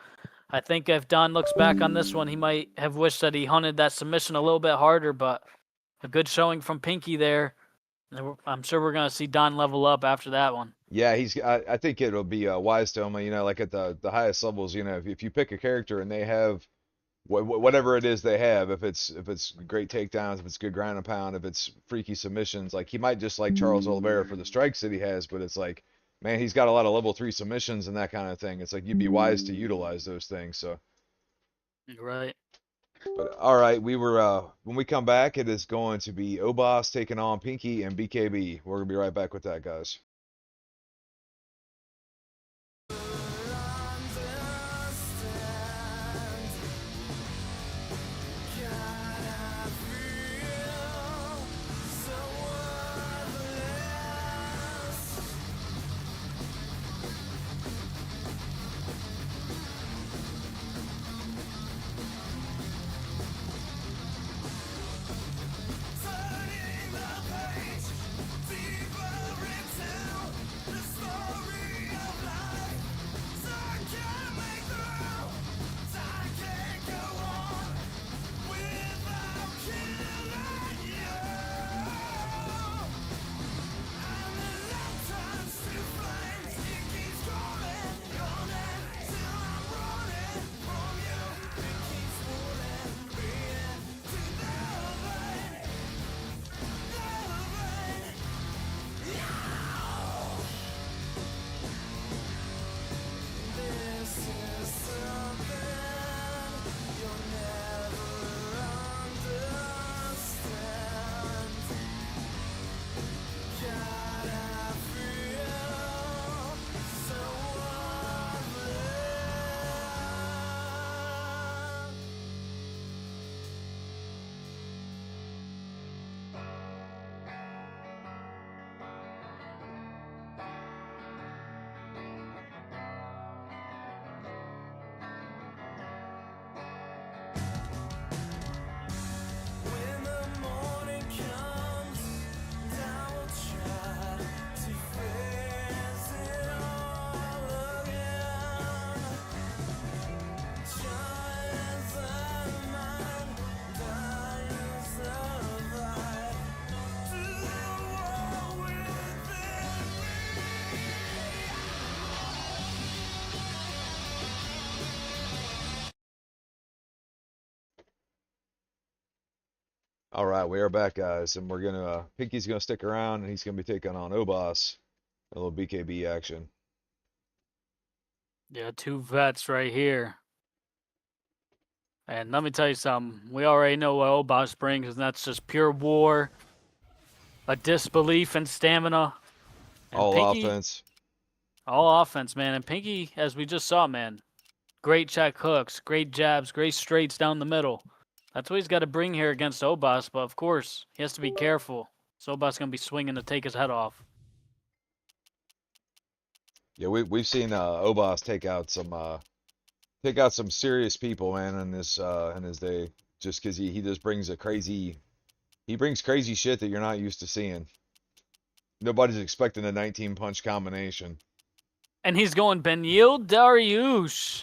I think if Don looks back on this one, he might have wished that he hunted that submission a little bit harder, but a good showing from Pinky there. I'm sure we're going to see Don level up after that one. Yeah, I think it'll be wise to him, you know, like at the highest levels, you know, if you pick a character and they have whatever it is they have, if it's great takedowns, if it's good ground and pound, if it's freaky submissions, like he might just like Charles Oliveira for the strikes that he has, but it's like, man, he's got a lot of level 3 submissions and that kind of thing. It's like you'd be wise to utilize those things. So, Right. but all right, when we come back, it is going to be Obas taking on Pinky and BKB. We're gonna be right back with that, guys. Turning the page, deeper into All right, we are back, guys, and we're gonna Pinky's gonna stick around, and he's gonna be taking on Obas, a little BKB action. Yeah, two vets right here. And let me tell you something. We already know what Obas brings, and that's just pure war, a disbelief in stamina. And All Pinky, offense. all offense, man. And Pinky, as we just saw, man, great check hooks, great jabs, great straights down the middle. That's what he's got to bring here against Obas, but of course, he has to be careful. So Obas going to be swinging to take his head off. Yeah, we've seen Obas take out some serious people, man, in his day. Just because he just brings crazy shit that you're not used to seeing. Nobody's expecting a 19 punch combination. And he's going Beneil Dariush.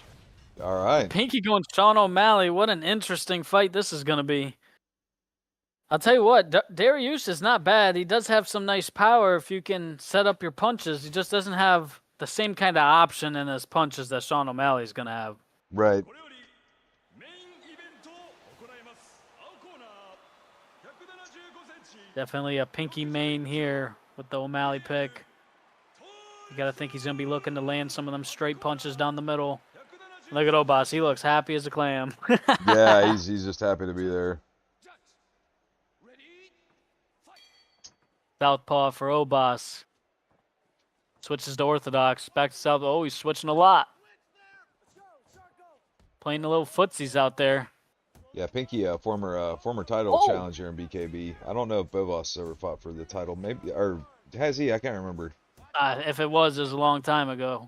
All right. Pinky going Sean O'Malley. What an interesting fight this is going to be. I'll tell you what, Dariush is not bad. He does have some nice power if you can set up your punches. He just doesn't have the same kind of option in his punches that Sean O'Malley's going to have. Right. Definitely a Pinky main here with the O'Malley pick. You got to think he's going to be looking to land some of them straight punches down the middle. Look at Obas. He looks happy as a clam. Yeah, he's just happy to be there. Southpaw for Obas. Switches to orthodox. Back to south. Oh, he's switching a lot. Playing the little footsies out there. Yeah, Pinky, former title challenger in BKB. I don't know if Bobas ever fought for the title. Maybe, or has he? I can't remember. If it was a long time ago.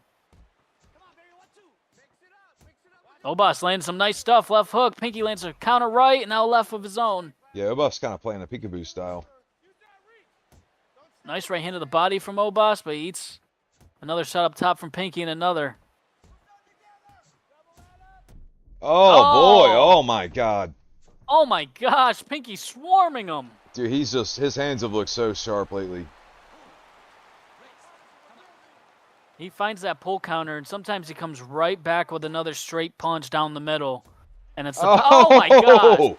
Obas landing some nice stuff. Left hook. Pinky lands a counter right and now left of his own. Yeah, Obas kind of playing a peekaboo style. Nice right hand to the body from Obas, but he eats another shot up top from Pinky and another. Oh boy! Oh my God! Oh my gosh! Pinky swarming him. Dude, his hands have looked so sharp lately. He finds that pull counter, and sometimes he comes right back with another straight punch down the middle. And it's the, oh my gosh!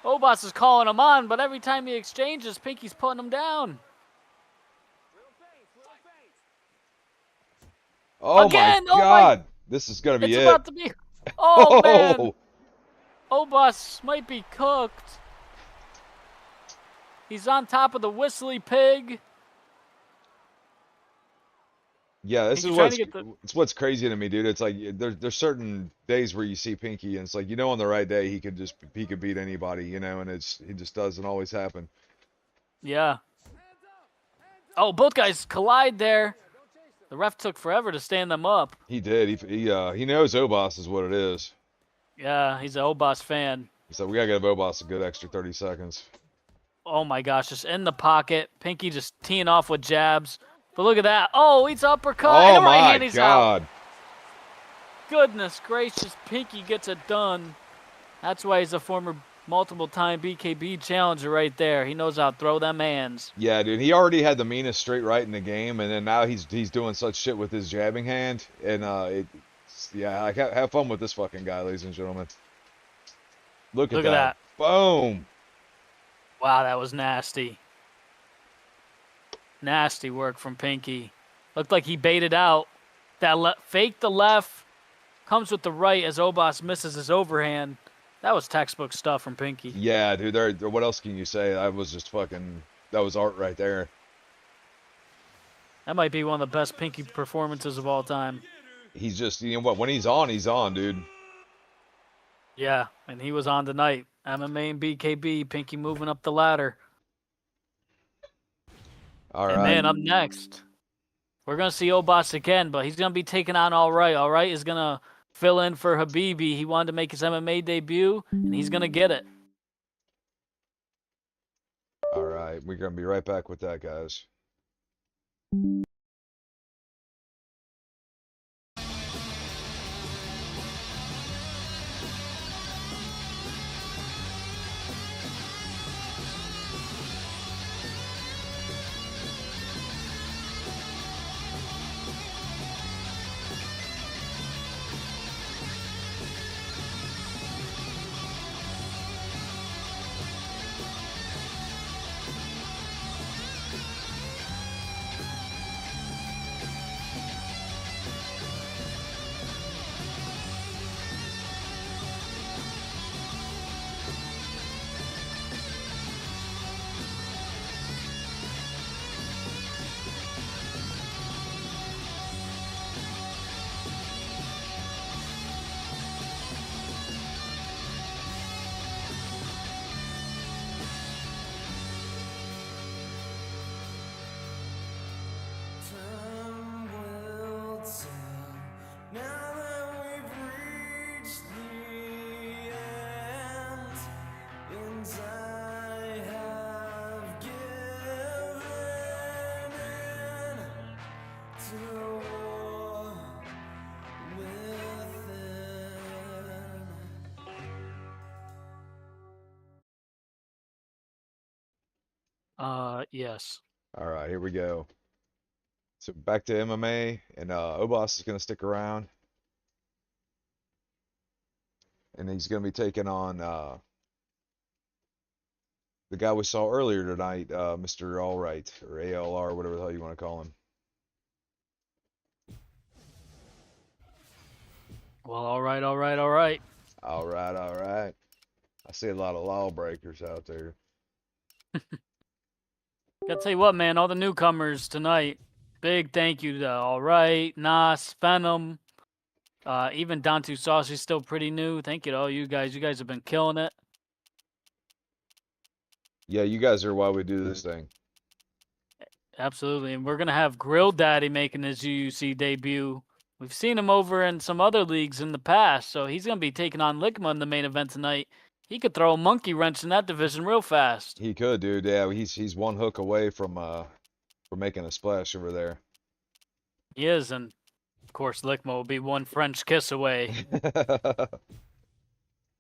Obas is calling him on, but every time he exchanges, Pinky's putting him down. Oh Again, my God! This is gonna be it's it. about to be. Oh man! Obas might be cooked. He's on top of the Whistly Pig. Yeah, this is what's crazy to me, dude. It's like there's certain days where you see Pinky, and it's like, on the right day he could beat anybody, and he just doesn't always happen. Yeah. Oh, both guys collide there. The ref took forever to stand them up. He did. He knows Obas is what it is. Yeah, he's an Obas fan. So we gotta give Obas a good extra 30 seconds. Oh my gosh, just in the pocket. Pinky just teeing off with jabs. But look at that. Oh, he's uppercut. Oh and the right my hand, he's God. out. Goodness gracious, Pinky gets it done. That's why he's a former multiple-time BKB challenger right there. He knows how to throw them hands. Yeah, dude. He already had the meanest straight right in the game, and then now he's doing such shit with his jabbing hand. And have fun with this fucking guy, ladies and gentlemen. Look at that. Boom. Wow, that was nasty. Nasty work from Pinky. Looked like he baited out. That faked the left. Comes with the right as Obas misses his overhand. That was textbook stuff from Pinky. Yeah, dude. What else can you say? That was art right there. That might be one of the best Pinky performances of all time. He's just, when he's on, dude. Yeah, and he was on tonight. MMA and BKB, Pinky moving up the ladder. All right. And man, up next, we're going to see Obas again, but he's going to be taking on All Right. All Right is going to fill in for Habibi. He wanted to make his MMA debut, and he's going to get it. All right. We're going to be right back with that, guys. Yes. All right, here we go. So back to MMA, and Obas is going to stick around, and he's going to be taking on the guy we saw earlier tonight, Mr. Allright, or ALR, whatever the hell you want to call him. Well, all right, all right, all right. All right, all right. I see a lot of lawbreakers out there. Gotta tell you what, man, all the newcomers tonight, big thank you to All Right, Nas, Phenom, even Dantu Saucy's still pretty new. Thank you to all you guys. You guys have been killing it. Yeah, you guys are why we do this thing. Absolutely. And we're going to have Grill Daddy making his UUC debut. We've seen him over in some other leagues in the past, so he's going to be taking on Lickma in the main event tonight. He could throw a monkey wrench in that division real fast. He could, dude. Yeah, he's one hook away from making a splash over there. He is, and of course Lickma will be one French kiss away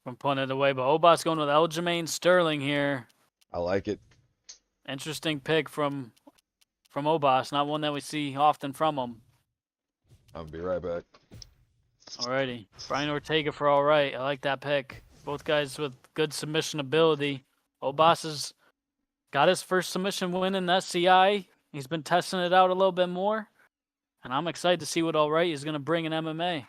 from putting it away. But Obas going with Aljamain Sterling here. I like it. Interesting pick from Obas, not one that we see often from him. I'll be right back. Alrighty. Brian Ortega for All Right. I like that pick. Both guys with good submission ability. Obas has got his first submission win in SCI. He's been testing it out a little bit more. And I'm excited to see what All Right is going to bring in MMA.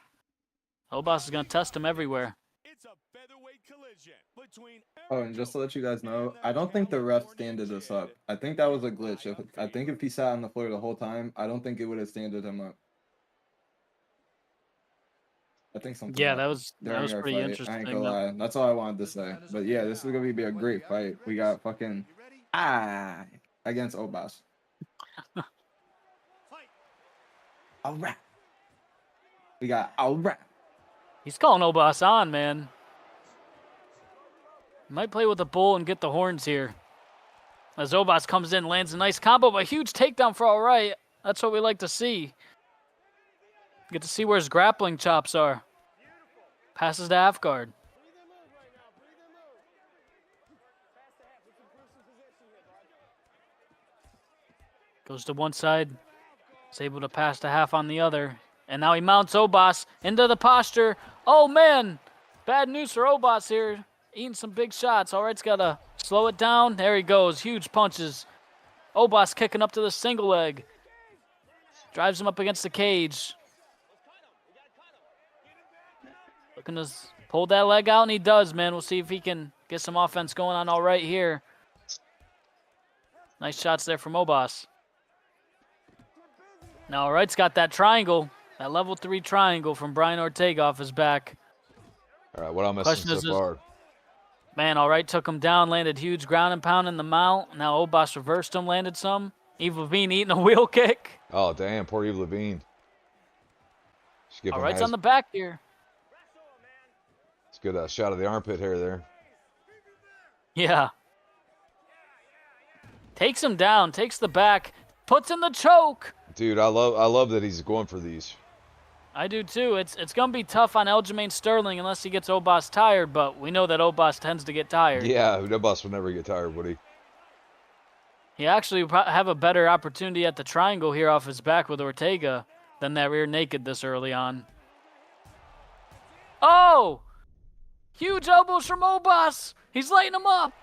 Obas is going to test him everywhere. It's a featherweight collision between Oh, and just to let you guys know, I don't think the ref standed this up. I think that was a glitch. I think if he sat on the floor the whole time, I don't think it would have standed him up. I think something. Yeah, happened that was during our pretty fight. I interesting. ain't gonna lie. That's all I wanted to say. But yeah, this is gonna be a great fight. We got fucking against Obas. All right. We got all right. He's calling Obas on, man. He might play with the bull and get the horns here. As Obas comes in, lands a nice combo, but a huge takedown for All Right. That's what we like to see. Get to see where his grappling chops are. Passes to half guard. Goes to one side. Is able to pass to half on the other. And now he mounts Obas into the posture. Oh, man. Bad news for Obas here. Eating some big shots. All Right's got to slow it down. There he goes. Huge punches. Obas kicking up to the single leg. Drives him up against the cage. Looking to pull that leg out, and he does, man. We'll see if he can get some offense going on All Right here. Nice shots there from Obas. Now All Right's got that triangle, that level 3 triangle from Brian Ortega off his back. All right, what I'm missing so far? Man, All Right took him down, landed huge ground and pound in the mount. Now Obas reversed him, landed some. Eve Levine eating a wheel kick. Oh, damn, poor Eve Levine. All Right's on the back here. It's a good shot of the armpit hair there. Yeah. Takes him down, takes the back, puts in the choke. Dude, I love that he's going for these. I do too. It's going to be tough on Aljamain Sterling unless he gets Obas tired, but we know that Obas tends to get tired. Yeah, Obas would never get tired, would he? He actually would have a better opportunity at the triangle here off his back with Ortega than that rear naked this early on. Oh! Huge elbows from Obas. He's lighting him up.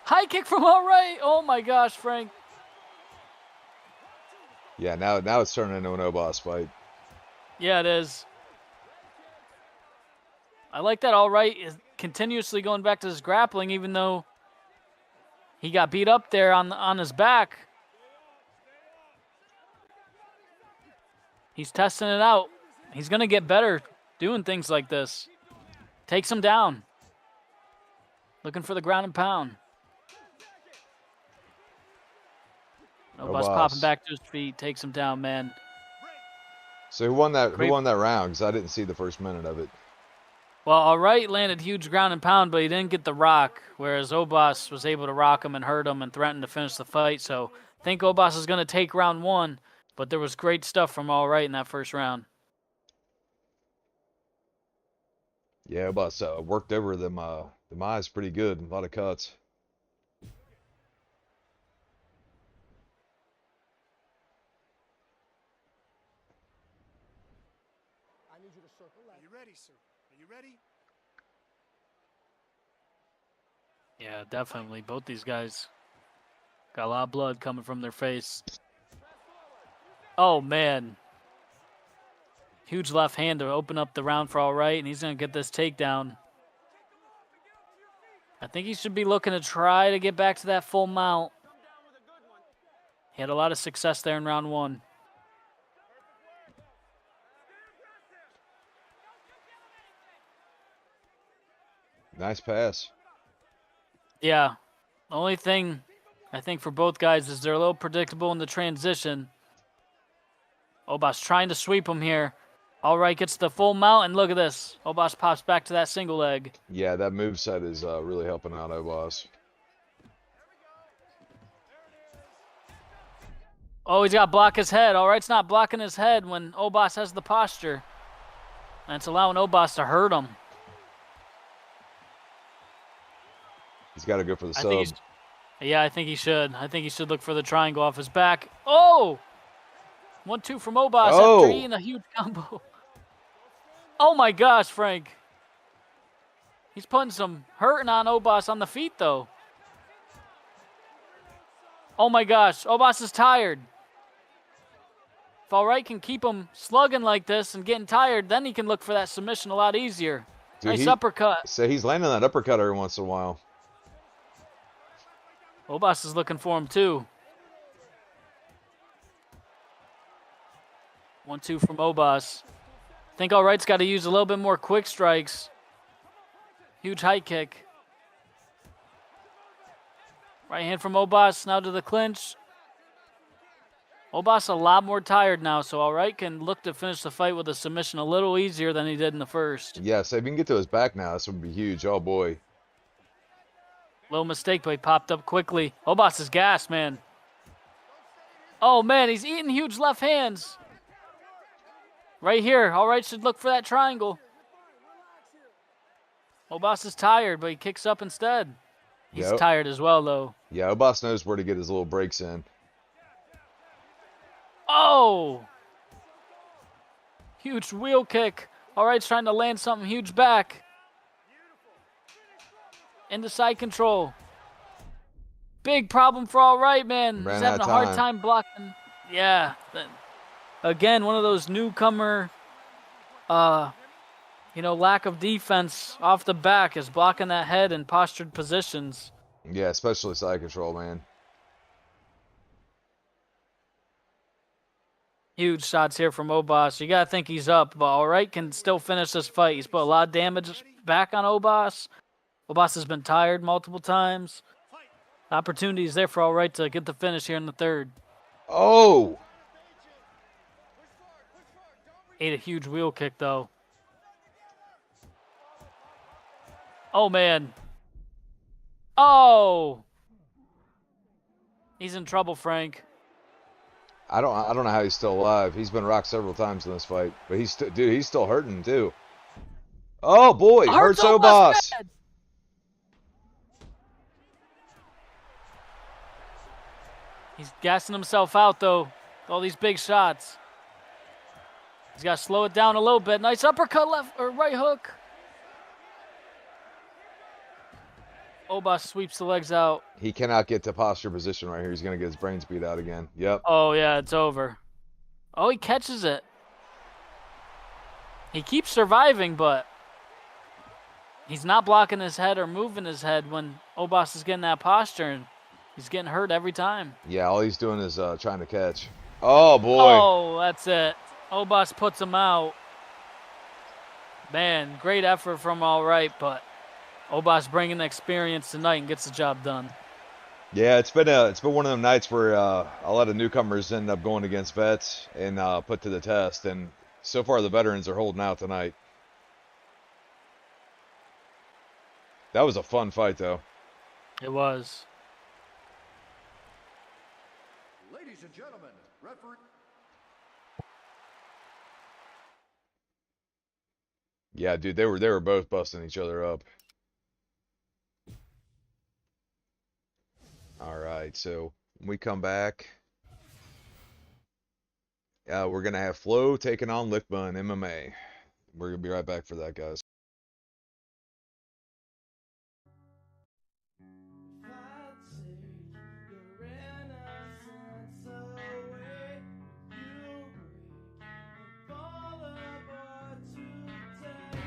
High kick from All Right. Oh my gosh, Frank. Yeah, now it's turning into an Obas fight. Yeah, it is. I like that All Right is continuously going back to his grappling, even though he got beat up there on his back. He's testing it out. He's going to get better doing things like this. Takes him down. Looking for the ground and pound. Obas popping back to his feet, takes him down, man. So who won that round? Because I didn't see the first minute of it. Well, All Right landed huge ground and pound, but he didn't get the rock, whereas Obas was able to rock him and hurt him and threaten to finish the fight. So think Obas is going to take round 1, but there was great stuff from All Right in that first round. Yeah, Obas worked over them eyes pretty good. A lot of cuts. I need you to circle left. Are you ready, sir? Are you ready? Yeah, definitely. Both these guys got a lot of blood coming from their face. Oh, man. Huge left hand to open up the round for All Right, and he's going to get this takedown. I think he should be looking to try to get back to that full mount. He had a lot of success there in round 1. Nice pass. Yeah. The only thing I think for both guys is they're a little predictable in the transition. Obas trying to sweep him here. All Right gets the full mount, and look at this. Obas pops back to that single leg. Yeah, that moveset is really helping out Obas. Oh, he's got to block his head. All Right's not blocking his head when Obas has the posture. And it's allowing Obas to hurt him. He's got to go for the I sub. think yeah, I think he should. I think he should look for the triangle off his back. Oh! 1-2 from Obas after eating a huge combo. Oh my gosh, Frank. He's putting some hurting on Obas on the feet, though. Oh my gosh, Obas is tired. If All Right can keep him slugging like this and getting tired, then he can look for that submission a lot easier. Dude, nice uppercut. So he's landing that uppercut every once in a while. Obas is looking for him, too. 1-2 from Obas. I think All Right's got to use a little bit more quick strikes. Huge high kick. Right hand from Obas, now to the clinch. Obas a lot more tired now, so All Right can look to finish the fight with a submission a little easier than he did in the first. Yeah, so if he can get to his back now, this would be huge. Oh, boy. Little mistake, but he popped up quickly. Obas is gassed, man. Oh, man, he's eating huge left hands. Right here, All Right should look for that triangle. Obas is tired, but he kicks up instead. He's tired as well, though. Yeah, Obas knows where to get his little breaks in. Oh! Huge wheel kick. All Right's trying to land something huge back. Into side control. Big problem for All Right, man. He's having a hard time blocking. Yeah. Again, one of those newcomer, lack of defense off the back is blocking that head in postured positions. Yeah, especially side control, man. Huge shots here from Obas. You got to think he's up, but All Right can still finish this fight. He's put a lot of damage back on Obas. Obas has been tired multiple times. Opportunity is there for All Right to get the finish here in the third. Oh! Ate a huge wheel kick, though. Oh, man. Oh! He's in trouble, Frank. I don't know how he's still alive. He's been rocked several times in this fight, but he's still hurting too. Oh boy, hurts Obas. He's gassing himself out though. All these big shots. He's got to slow it down a little bit. Nice uppercut left or right hook. Obas sweeps the legs out. He cannot get to posture position right here. He's going to get his brains beat out again. Yep. Oh, yeah, it's over. Oh, he catches it. He keeps surviving, but he's not blocking his head or moving his head when Obas is getting that posture, and he's getting hurt every time. Yeah, all he's doing is trying to catch. Oh, boy. Oh, that's it. Obas puts him out. Man, great effort from All Right, but Obas bringing the experience tonight and gets the job done. Yeah, it's been one of them nights where a lot of newcomers end up going against vets and put to the test, and so far the veterans are holding out tonight. That was a fun fight, though. It was. and gentlemen, referee. Yeah, dude, they were both busting each other up. All right, so when we come back, we're gonna have Flo taking on Lickma in MMA. We're gonna be right back for that, guys. If I take your innocence away, you break and fall apart today.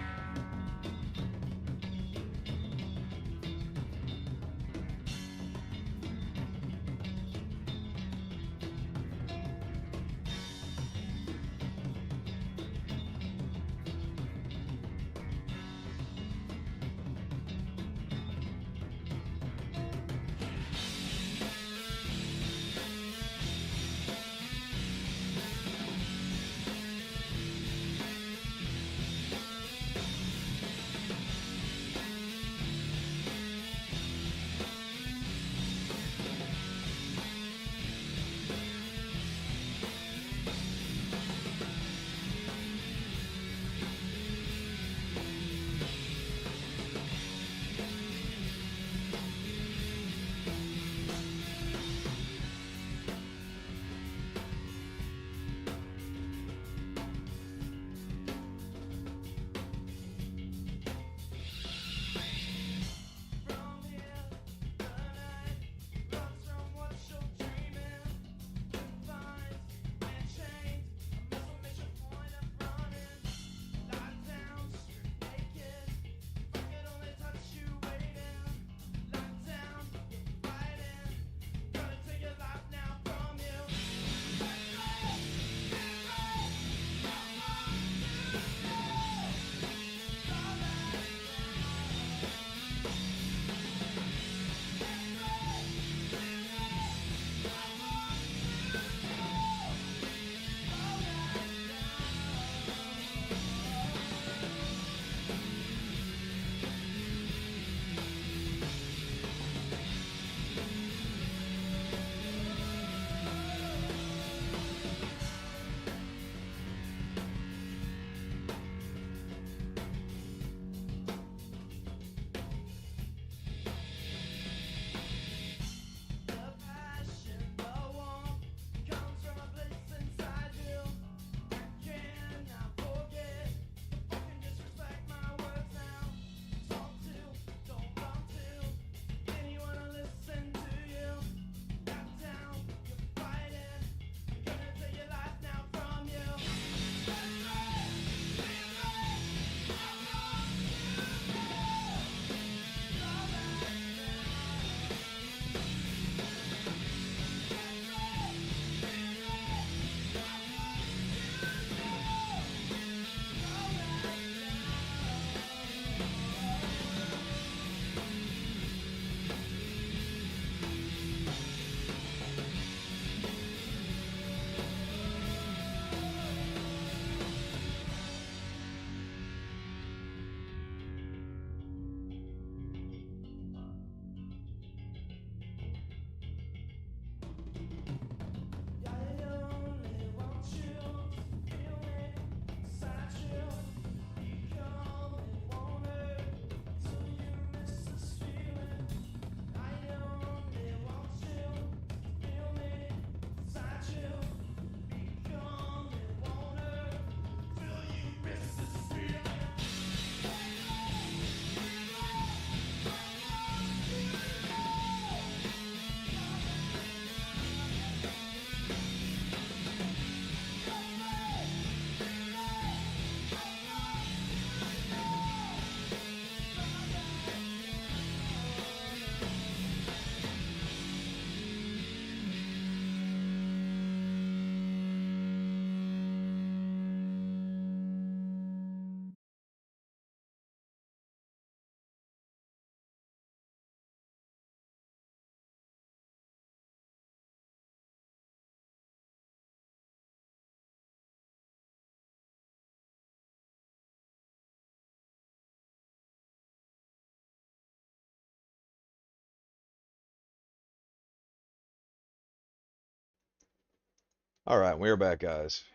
All right, we're back, guys.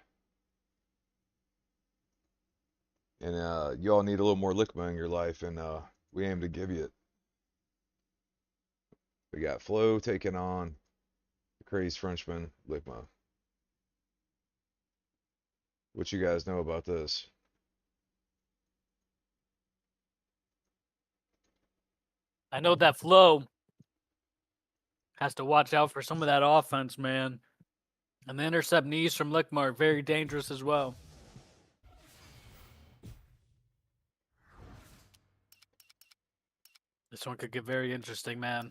And you all need a little more lickma in your life, and we aim to give you it. We got Flo taking on the crazed Frenchman, Lickma. What you guys know about this? I know that Flo has to watch out for some of that offense, man. And the intercept knees from Lickma are very dangerous as well. This one could get very interesting, man.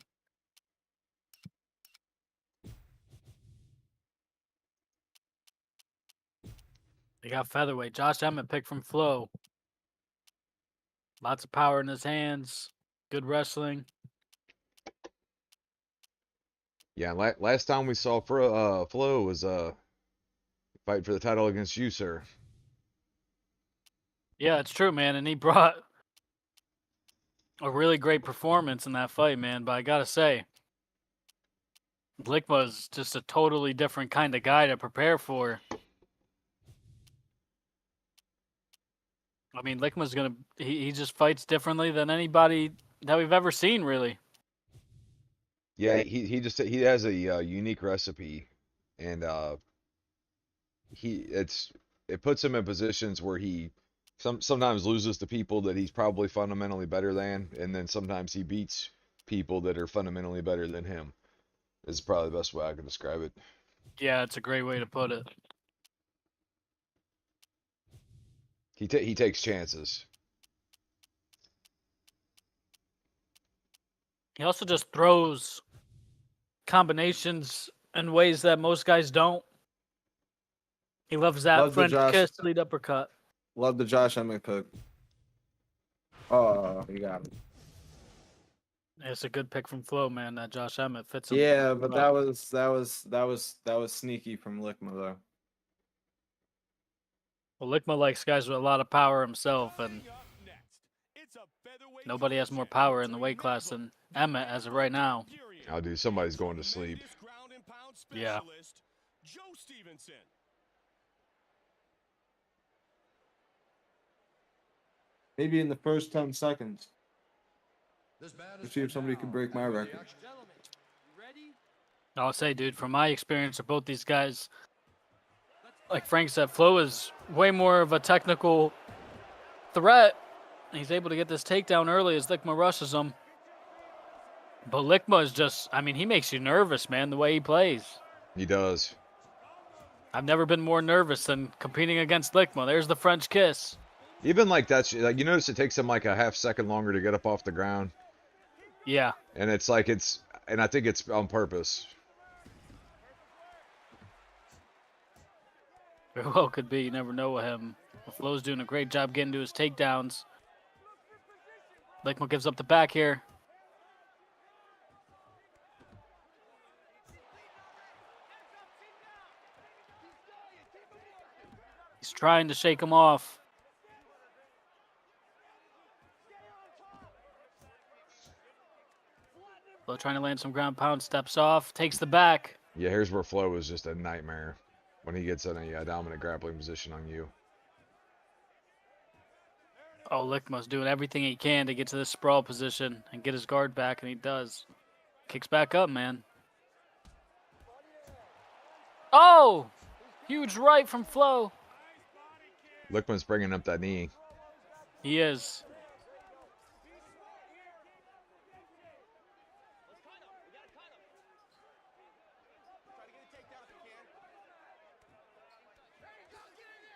They got featherweight. Josh Emmett picked from Flo. Lots of power in his hands. Good wrestling. Yeah, last time we saw Flo was fight for the title against you, sir. Yeah, it's true, man. And he brought a really great performance in that fight, man. But I gotta say, Lickma's just a totally different kind of guy to prepare for. I mean, Lickma's he just fights differently than anybody that we've ever seen, really. Yeah, he has a unique recipe, and it puts him in positions where he sometimes loses to people that he's probably fundamentally better than, and then sometimes he beats people that are fundamentally better than him. Is probably the best way I can describe it. Yeah, it's a great way to put it. He takes chances. He also just throws combinations in ways that most guys don't. He loves that Love the French Josh. kiss lead uppercut. Love the Josh Emmett pick. Oh, you got it. It's a good pick from Flo, man. That Josh Emmett fits him. Yeah, but well. that was sneaky from Lickma though. Well, Lickma likes guys with a lot of power himself, and Coming up next, it's a featherweight nobody has more championship power in the between weight class Middlebrook than Emmett as of right now. Period. Oh, dude, somebody's going to sleep. Tremendous ground and pound Yeah. specialist, Joe Stevenson. Maybe in the first 10 seconds. This man Let's is see if somebody can break my record. I'll say, dude, from my experience of both these guys, like Frank said, Flo is way more of a technical threat. He's able to get this takedown early as Lickma rushes him. But Lickma is just, I mean, he makes you nervous, man, the way he plays. He does. I've never been more nervous than competing against Lickma. There's the French kiss. Even like that, like you notice it takes him like a half second longer to get up off the ground, Yeah. and and I think it's on purpose. Very well could be. You never know with him. But Flo's doing a great job getting to his takedowns. Lickma gives up the back here. He's trying to shake him off. Flo trying to land some ground pound, steps off, takes the back. Yeah, here's where Flo is just a nightmare when he gets in a dominant grappling position on you. Oh, Lickma's doing everything he can to get to this sprawl position and get his guard back, and he does. Kicks back up, man. Oh! Huge right from Flo. Lickman's bringing up that knee. He is.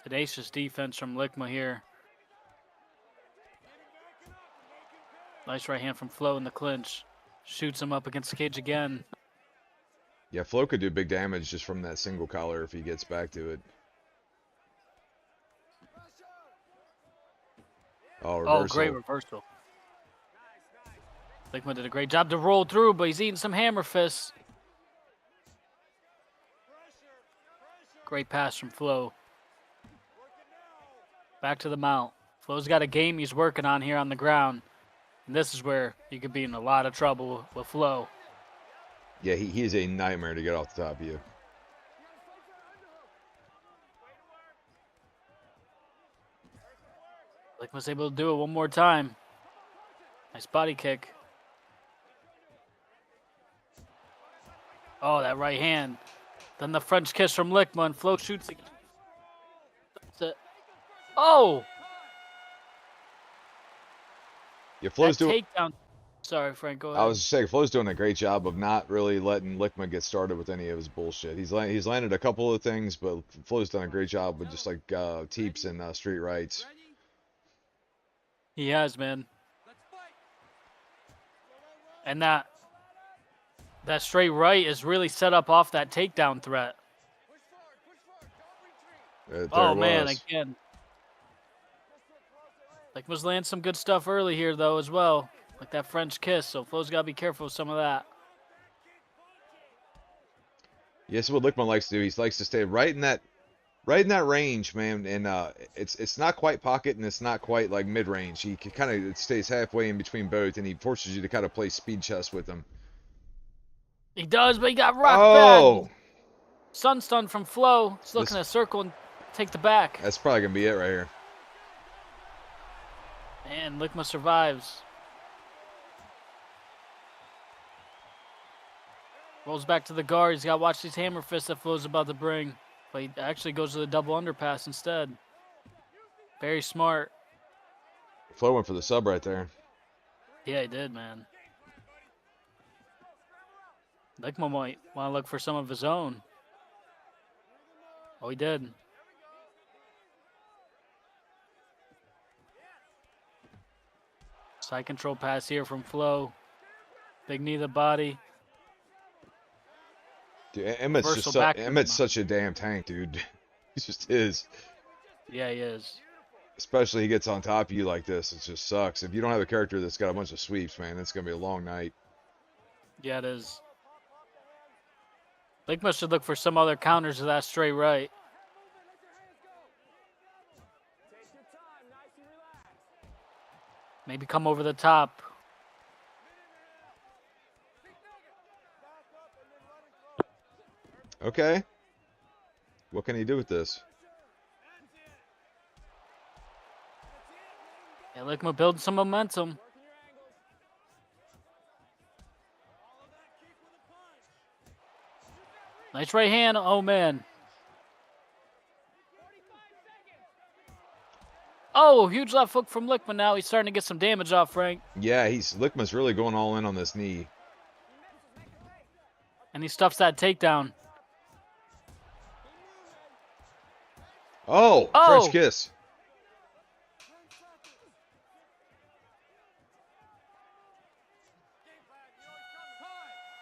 Tenacious defense from Lickma here. Nice right hand from Flo in the clinch. Shoots him up against the cage again. Yeah, Flo could do big damage just from that single collar if he gets back to it. Oh, reversal. Oh, great reversal. Lickma did a great job to roll through, but he's eating some hammer fists. Great pass from Flo. Back to the mount. Flo's got a game he's working on here on the ground. And this is where you could be in a lot of trouble with Flo. Yeah, he is a nightmare to get off the top of you. Lickman's able to do it one more time. Nice body kick. Oh, that right hand. Then the French kiss from Lickman. Flo shoots again. That's it. Oh! Yeah, That Flo's doing. takedown. Sorry, Frank, go I ahead. was just saying, Flo's doing a great job of not really letting Lickman get started with any of his bullshit. He's landed a couple of things, but Flo's done a great job with just like teeps and straight rights. He has, man. And that straight right is really set up off that takedown threat. There Oh, it man, was. again. Lickman's landing some good stuff early here, though, as well. Like that French kiss, so Flo's got to be careful with some of that. Yes, what Lickman likes to do. He likes to stay right in that range, man. And it's not quite pocket and it's not quite like mid range. He kind of stays halfway in between both, and he forces you to kind of play speed chess with him. He does, but he got rocked Oh, bad. Sun stun from Flo. He's looking This- to circle and take the back. that's probably gonna be it right here. And Lickman survives. Rolls back to the guard. He's got to watch these hammer fists that Flo's about to bring. But he actually goes to the double underpass instead. Very smart. Flo went for the sub right there. Yeah, he did, man. Lickman might want to look for some of his own. Oh, he did. Side control pass here from Flo. Big knee to the body. Dude, Emmett's Reversal just back Emmett's from- such a damn tank, dude. He just is. Yeah, he is. Especially he gets on top of you like this. It just sucks. If you don't have a character that's got a bunch of sweeps, man, it's gonna be a long night. Yeah, it is. Lickman should look for some other counters to that straight right. Maybe come over the top. Okay. What can he do with this? Yeah, Lickman building some momentum. Nice right hand. Oh, man. Oh, huge left hook from Lickman now. He's starting to get some damage off, Frank. Yeah, Lickman's really going all in on this knee. And he stuffs that takedown. Oh, Oh! French kiss.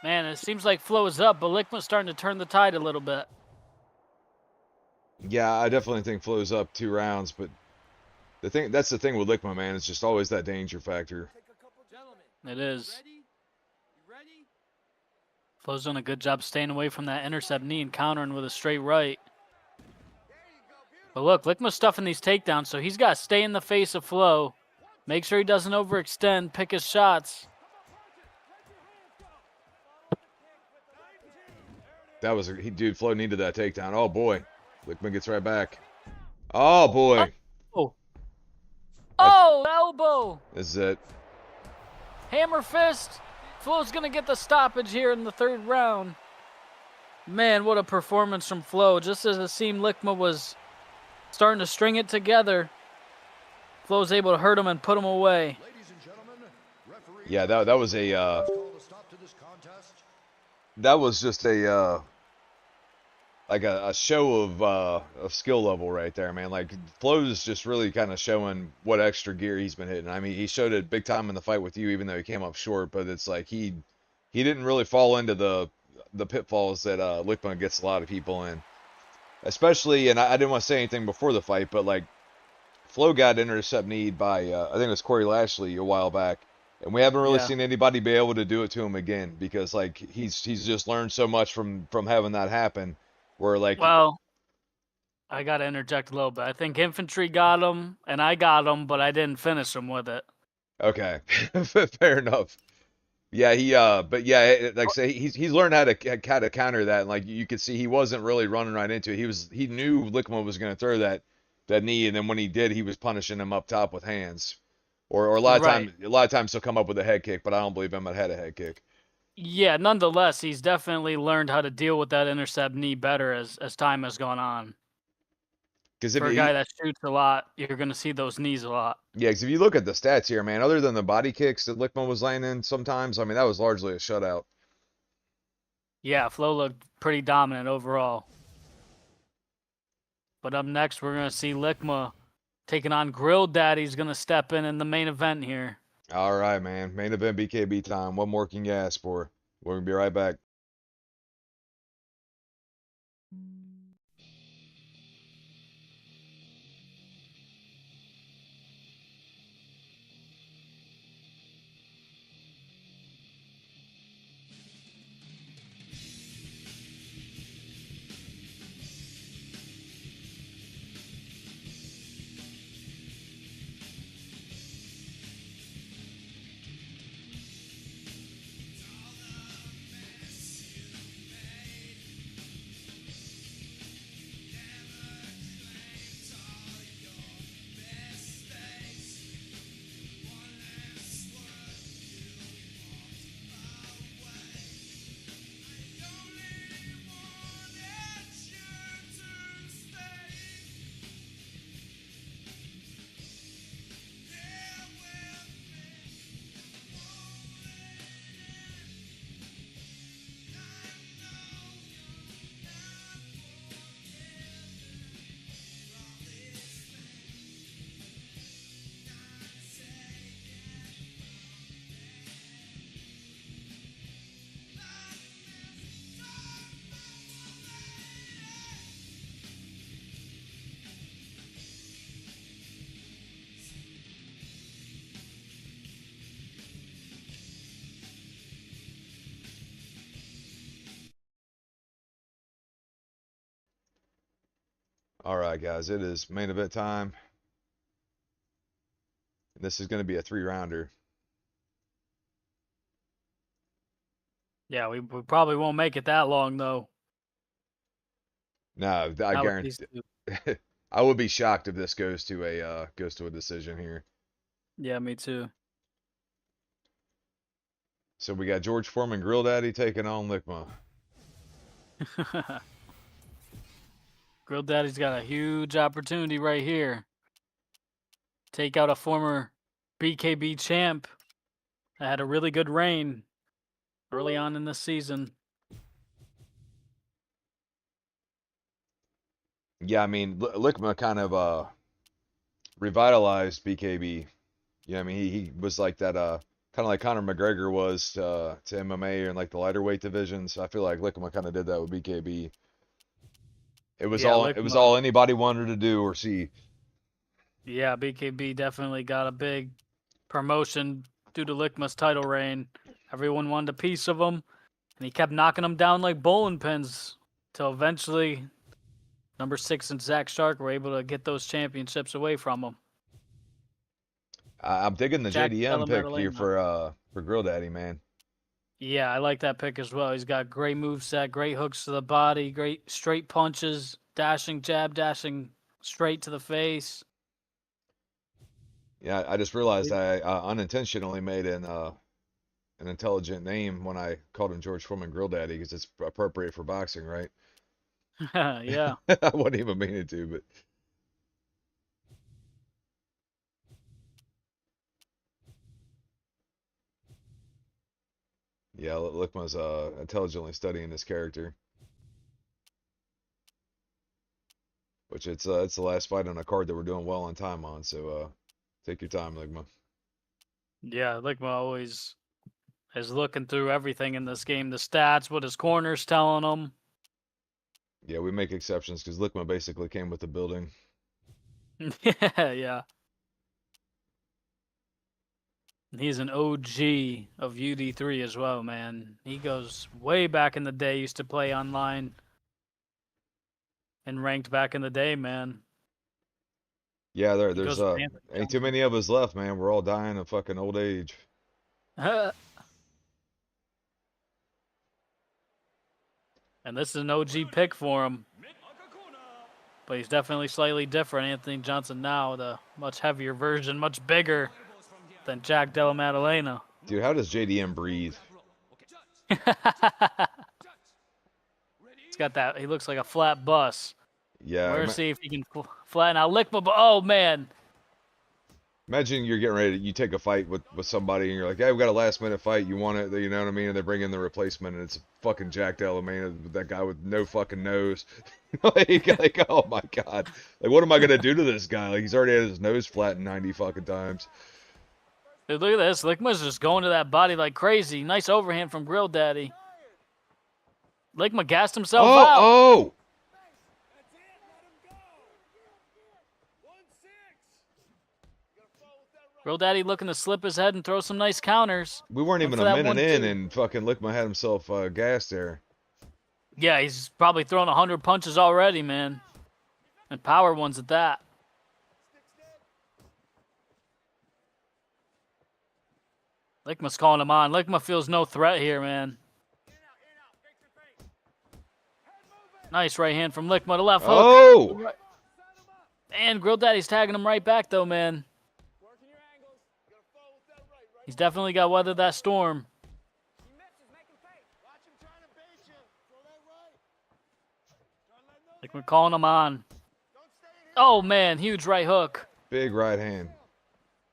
Man, it seems like Flo is up, but Lickman's starting to turn the tide a little bit. Yeah, I definitely think Flo's up 2 rounds, but that's the thing with Lickman, man. It's just always that danger factor. It is. Flo's doing a good job staying away from that intercept knee and countering with a straight right. But look, Lickman's stuffing these takedowns, so he's got to stay in the face of Flo. Make sure he doesn't overextend, pick his shots. That was dude. Flo needed that takedown. Oh boy, Lickman gets right back. Oh boy, Oh, oh, elbow. this is it. Hammer fist. Flo's going to get the stoppage here in the 3rd round. Man, what a performance from Flo. Just as it seemed Lickman was starting to string it together, Flo's able to hurt him and put him away. Ladies and gentlemen, referee Yeah, that was a call a stop to this contest. that was just a like a show of skill level right there, man. Like Flo's just really kind of showing what extra gear he's been hitting. I mean, he showed it big time in the fight with you, even though he came up short. But it's like he didn't really fall into the pitfalls that Lickman gets a lot of people in. Especially, and I didn't want to say anything before the fight, but like Flo got intercept kneed by I think it was Corey Lashley a while back, and we haven't really Yeah. seen anybody be able to do it to him again because like he's just learned so much from having that happen. Where like Well, I got to interject a little bit. I think infantry got him, and I got him, but I didn't finish him with it. okay, fair enough. Yeah, but yeah, like I say, he's learned how to counter that. And like you could see, he wasn't really running right into it. He knew Lickman was going to throw that, that knee, and then when he did, he was punishing him up top with hands. Or Right. a lot of times he'll come up with a head kick, but I don't believe him had a head kick. Yeah, nonetheless, he's definitely learned how to deal with that intercept knee better as time has gone on. Because For a guy that shoots a lot, you're going to see those knees a lot. yeah, because if you look at the stats here, man, other than the body kicks that Lickman was laying in sometimes, I mean, that was largely a shutout. Yeah, Flo looked pretty dominant overall. But up next, we're going to see Lickma taking on Grill Daddy's going to step in the main event here. All right, man. Main event BKB time. What more can you ask for? We're going to be right back. All right, guys, it is main event time. This is going to be a 3-rounder. Yeah, we probably won't make it that long, though. No, I Not with guarantee. these two. I would be shocked if this goes to a decision here. Yeah, me too. So we got George Foreman Grill Daddy taking on Lickma. Grill Daddy's got a huge opportunity right here. Take out a former BKB champ that had a really good reign early on in the season. Yeah, I mean, Lickma kind of revitalized BKB. Yeah, I mean, he was like that kind of like Conor McGregor was to MMA and like the lighter weight divisions. I feel like Lickma kind of did that with BKB. It was Yeah, all anybody wanted to do or see. Yeah, BKB definitely got a big promotion due to Lickma's title reign. Everyone wanted a piece of him, and he kept knocking them down like bowling pins till eventually number 6 and Zach Stark were able to get those championships away from him. I'm digging the Jack JDM Della pick here Maddalena. for Grill Daddy, man. Yeah, I like that pick as well. He's got great moveset, great hooks to the body, great straight punches, dashing jab, dashing straight to the face. Yeah, I just realized I unintentionally made an intelligent name when I called him George Foreman Grill Daddy because it's appropriate for boxing, right? Yeah. I wasn't even meaning to, but yeah, Lickma's intelligently studying this character, which it's the last fight on a card that we're doing well on time on. So take your time, Lickma. Yeah, Lickma always is looking through everything in this game, the stats, what his corner's telling him. Yeah, we make exceptions because Lickma basically came with the building. Yeah. He's an OG of UD3 as well, man. He goes way back in the day, used to play online and ranked back in the day, man. Yeah, He there's goes with Anthony ain't too Johnson. many of us left, man. We're all dying of fucking old age. And this is an OG pick for him. But he's definitely slightly different. Anthony Johnson now, the much heavier version, much bigger than Jack Della Maddalena. Dude, how does JDM breathe? He's got that. He looks like a flat bus. Yeah. We're going to see if he can flatten out Lickma. Oh, man. Imagine you're getting ready. You take a fight with somebody, and you're like, "Hey, we got a last minute fight. You want it? You know what I mean?" And they bring in the replacement, and it's fucking Jack Della Maddalena, that guy with no fucking nose. like, oh my god, like, what am I gonna do to this guy? Like, he's already had his nose flattened 90 fucking times. Dude, look at this. Lickma's just going to that body like crazy. Nice overhand from Grill Daddy. Lickma gassed himself out. Oh! That's it. Let him go. 1-6. You gotta follow with that right. Grill Daddy looking to slip his head and throw some nice counters. We weren't Went even for a that minute in, 1-2. and fucking Lickma had himself gassed there. Yeah, he's probably thrown 100 punches already, man. And power ones at that. Lickma's calling him on. Lickma feels no threat here, man. Nice right hand from Lickma to left hook. Oh! And Grill Daddy's tagging him right back, though, man. Working your angles. You gotta follow with that right. Right. He's definitely got weathered that storm. He misses, make him pay. Watch him trying to bait you. Throw that right. Start letting those Lickma calling him on. Don't stay in here. Oh, man, huge right hook. Big right hand.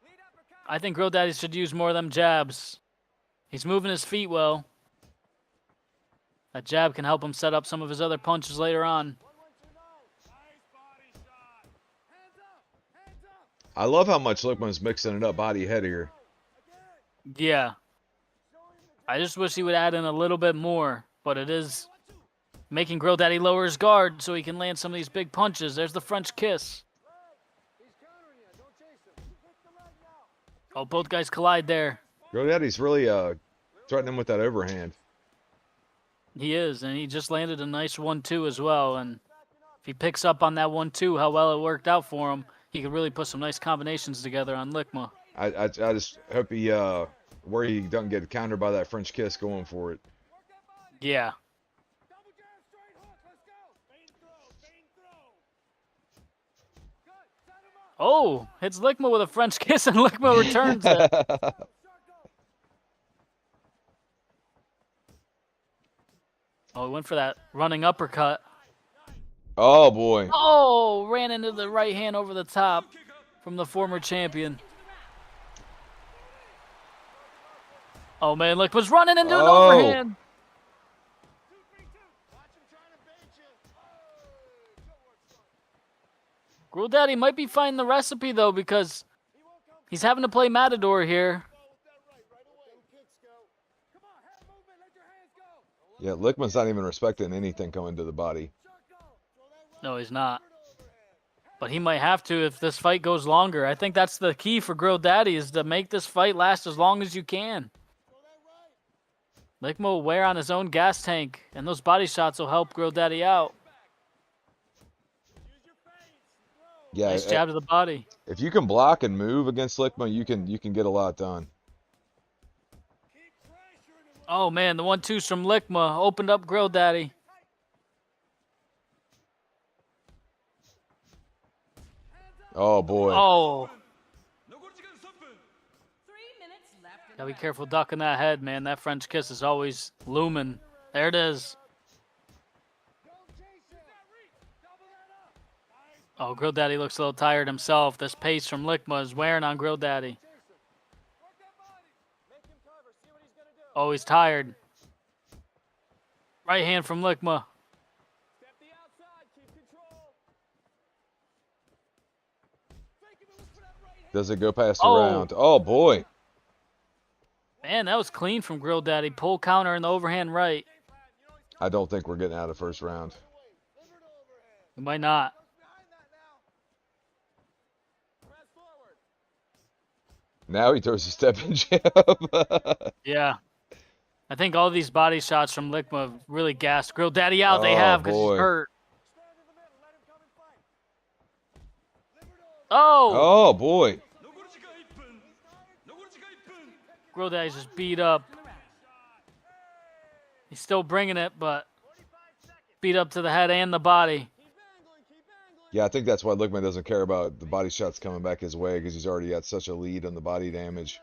Lead uppercut. I think Grill Daddy should use more of them jabs. He's moving his feet well. That jab can help him set up some of his other punches later on. 1129. Nice body shot. Hands up. Hands up. I love how much Lickman's mixing it up body head here. Yeah. I just wish he would add in a little bit more, but it is making Grill Daddy lower his guard so he can land some of these big punches. There's the French kiss. He's countering you. Don't chase him. Hit the leg now. Oh, both guys collide there. Grill Daddy's really threatening him with that overhand. He is, and he just landed a nice 1-2 as well. And if he picks up on that 1-2, how well it worked out for him, he could really put some nice combinations together on Lickma. I just hope he where he doesn't get countered by that French kiss going for it. Yeah. Double jab, straight hook. Let's go. Feint throw. Feint throw. Good. Set him up. Oh, hits Lickma with a French kiss, and Lickma returns it. Shark go. Oh, he went for that running uppercut. Oh boy. Oh, ran into the right hand over the top from the former champion. Oh, man, Lickma's running into an Oh. overhand. 2-3-2. Watch him trying to bait you. Grill Daddy might be finding the recipe, though, because he's having to play Matador here. Follow with that right. Right away. Them kicks go. Come on. Head movement. Let your hands go. Yeah, Lickman's not even respecting anything coming to the body. Shark go. No, he's not. But he might have to if this fight goes longer. I think that's the key for Grill Daddy is to make this fight last as long as you can. Lickma will wear on his own gas tank, and those body shots will help Grill Daddy out. Yeah, Nice jab to the body. if you can block and move against Lickman, you can get a lot done. Oh, man, the 1-2s from Lickma opened up Grill Daddy. Oh boy. Oh, 3 minutes left. gotta be careful ducking that head, man. That French kiss is always looming. There it is. Oh, Grill Daddy looks a little tired himself. This pace from Lickma is wearing on Grill Daddy. Work that body. Make him cover. See what he's going to do. Oh, he's tired. Right hand from Lickma. Step the outside. Keep control. Fake him and look for that right hand. Does it go past the Oh. round? Oh boy. Man, that was clean from Grill Daddy. Pull counter in the overhand right. I don't think we're getting out of the first round. We might not. Behind that now. Press forward. Now he throws a stepping jab. Yeah. I think all these body shots from Lickma have really gassed Grill Daddy out. They Oh, have because boy. he's hurt. Stand in the middle. Let him come and fight. Oh! Oh boy. Grill Daddy's just beat up. He's still bringing it, but beat up to the head and the body. Keep angling. Keep angling. Yeah, I think that's why Lickman doesn't care about the body shots coming back his way because he's already got such a lead on the body damage.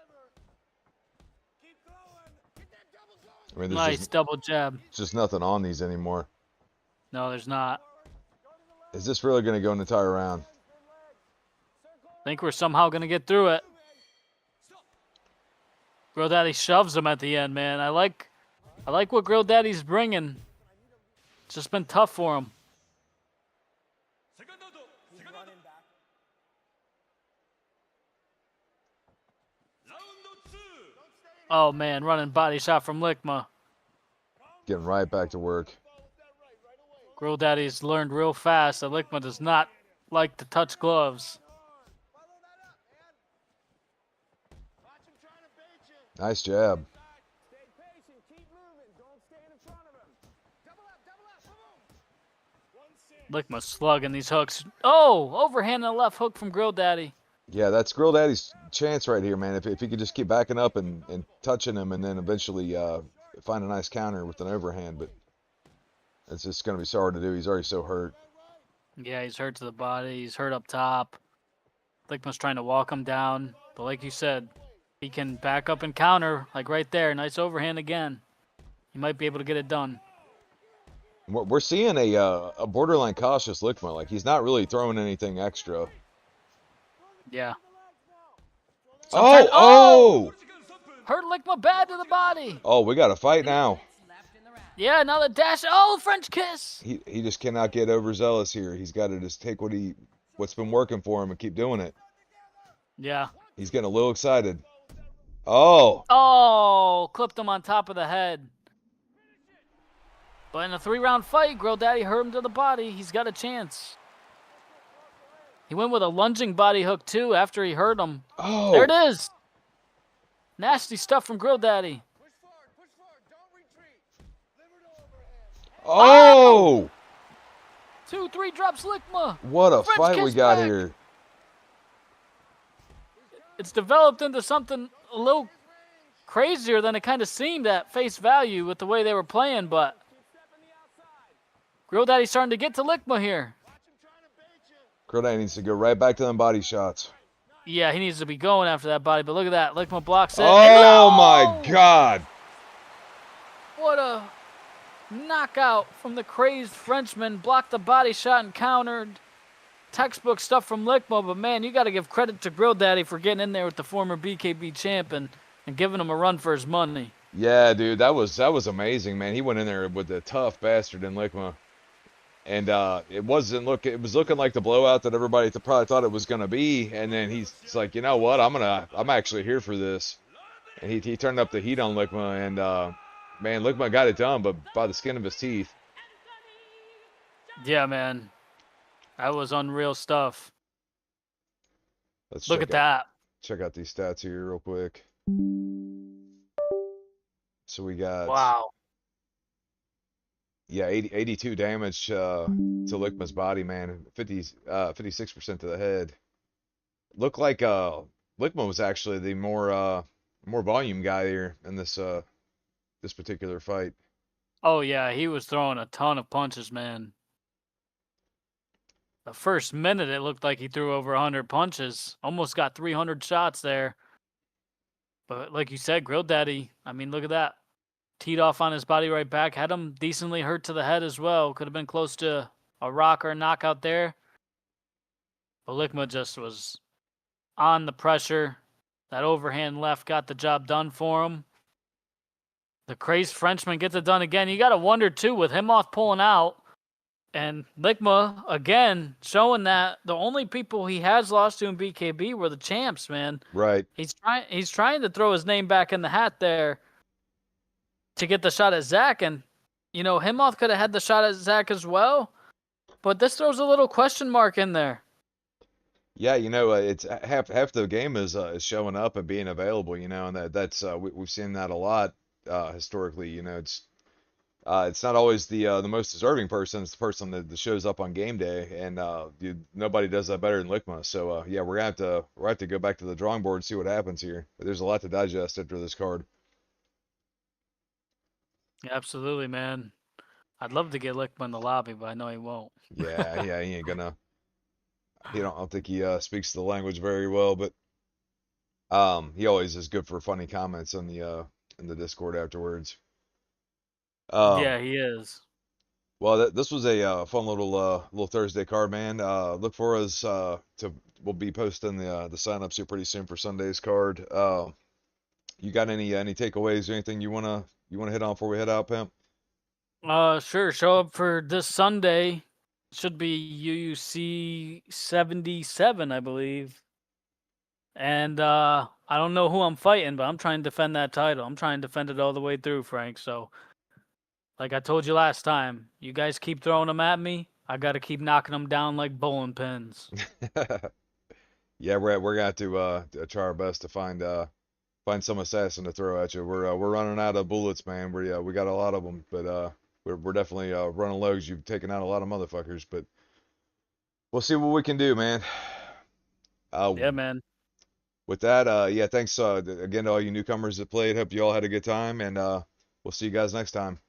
Keep going. Get that double going. I mean, there's Nice double jab. just nothing on these anymore. No, there's not. Is this really going to go an entire round? I think we're somehow gonna get through it. Grill Daddy shoves him at the end, man. I like what Grill Daddy's bringing. It's just been tough for him. Oh man, running body shot from Lickma. Getting right back to work. Grill Daddy's learned real fast that Lickma does not like to touch gloves. Follow that up, man. Watch him trying to bait you. Nice jab. Stay patient. Keep moving. Don't stand in front of him. Double up, boom. 1-6. Lickma slugging these hooks. Oh, overhand and a left hook from Grill Daddy. Yeah, that's Grill Daddy's chance right here, man. If he could just keep backing up and touching him and then eventually find a nice counter with an overhand, but it's just going to be so hard to do. He's already so hurt. Yeah, he's hurt to the body. He's hurt up top. Lickma's trying to walk him down. But like you said, he can back up and counter, like right there. Nice overhand again. He might be able to get it done. We're seeing a borderline cautious Lickma. Like, he's not really throwing anything extra. Yeah. Oh! Hurt Lickma bad to the body. Oh, we got a fight now. Yeah, another dash. Oh, French kiss. He just cannot get overzealous here. He's got to just take what's been working for him and keep doing it. Yeah. He's getting a little excited. Oh! Oh, clipped him on top of the head. But in a 3-round fight, Grill Daddy hurt him to the body. He's got a chance. He went with a lunging body hook, too, after he hurt him. Oh! There it is. Nasty stuff from Grill Daddy. Push forward, don't retreat. Liver to overhead. Oh! 2-3 drops Lickma. What a French fight we kiss got back. here. It's developed into something a little crazier than it kind of seemed at face value with the way they were playing, but Grill Daddy's starting to get to Lickma here. Grill Daddy needs to go right back to them body shots. Yeah, he needs to be going after that body, but look at that. Lickma blocks it. Oh my God. What a knockout from the crazed Frenchman. Blocked the body shot and countered. Textbook stuff from Lickma, but man, you got to give credit to Grill Daddy for getting in there with the former BKB champ and giving him a run for his money. Yeah, dude, that was amazing, man. He went in there with a tough bastard in Lickma. And it was looking like the blowout that everybody probably thought it was gonna be. And then he's like, you know what? I'm actually here for this. And he turned up the heat on Lickma, and man, Lickma got it done, but by the skin of his teeth. Yeah, man, that was unreal stuff. Let's Look at that. Check out these stats here real quick. So we got Wow. Yeah, 82 damage to Lickma's body, man. 56% to the head. Looked like Lickma was actually the more volume guy here in this particular fight. Oh yeah, he was throwing a ton of punches, man. The first minute, it looked like he threw over 100 punches. Almost got 300 shots there. But like you said, Grill Daddy, I mean, look at that. Teed off on his body right back. Had him decently hurt to the head as well. Could have been close to a rock or a knockout there. But Lickma just was on the pressure. That overhand left got the job done for him. The crazed Frenchman gets it done again. You got to wonder, too, with him off pulling out. And Lickma, again, showing that the only people he has lost to in BKB were the champs, man. Right. He's trying to throw his name back in the hat there to get the shot at Zach. And, you know, Himoth could have had the shot at Zach as well. But this throws a little question mark in there. Yeah, you know, it's half the game is showing up and being available, you know, and that's we've seen that a lot historically. You know, it's not always the most deserving person. It's the person that shows up on game day, and nobody does that better than Lickma. So yeah, we're gonna have to go back to the drawing board and see what happens here. There's a lot to digest after this card. Yeah, absolutely, man. I'd love to get Lickma in the lobby, but I know he won't. Yeah, he ain't gonna. I don't think he speaks the language very well, but he always is good for funny comments on the in the Discord afterwards. Yeah, he is. Well, this was a fun little Thursday card, man. Look for us to we'll be posting the signups here pretty soon for Sunday's card. You got any takeaways or anything you wanna hit on before we head out, Pimp? Sure. Show up for this Sunday. Should be UUC 77, I believe. And I don't know who I'm fighting, but I'm trying to defend that title. I'm trying to defend it all the way through, Frank. So, like I told you last time, you guys keep throwing them at me. I got to keep knocking them down like bowling pins. Yeah, we're gonna have to try our best to find some assassin to throw at you. We're running out of bullets, man. We got a lot of them, but we're definitely running low 'cause you've taken out a lot of motherfuckers. But we'll see what we can do, man. Yeah, man. With that, yeah, thanks again to all you newcomers that played. Hope you all had a good time, and we'll see you guys next time.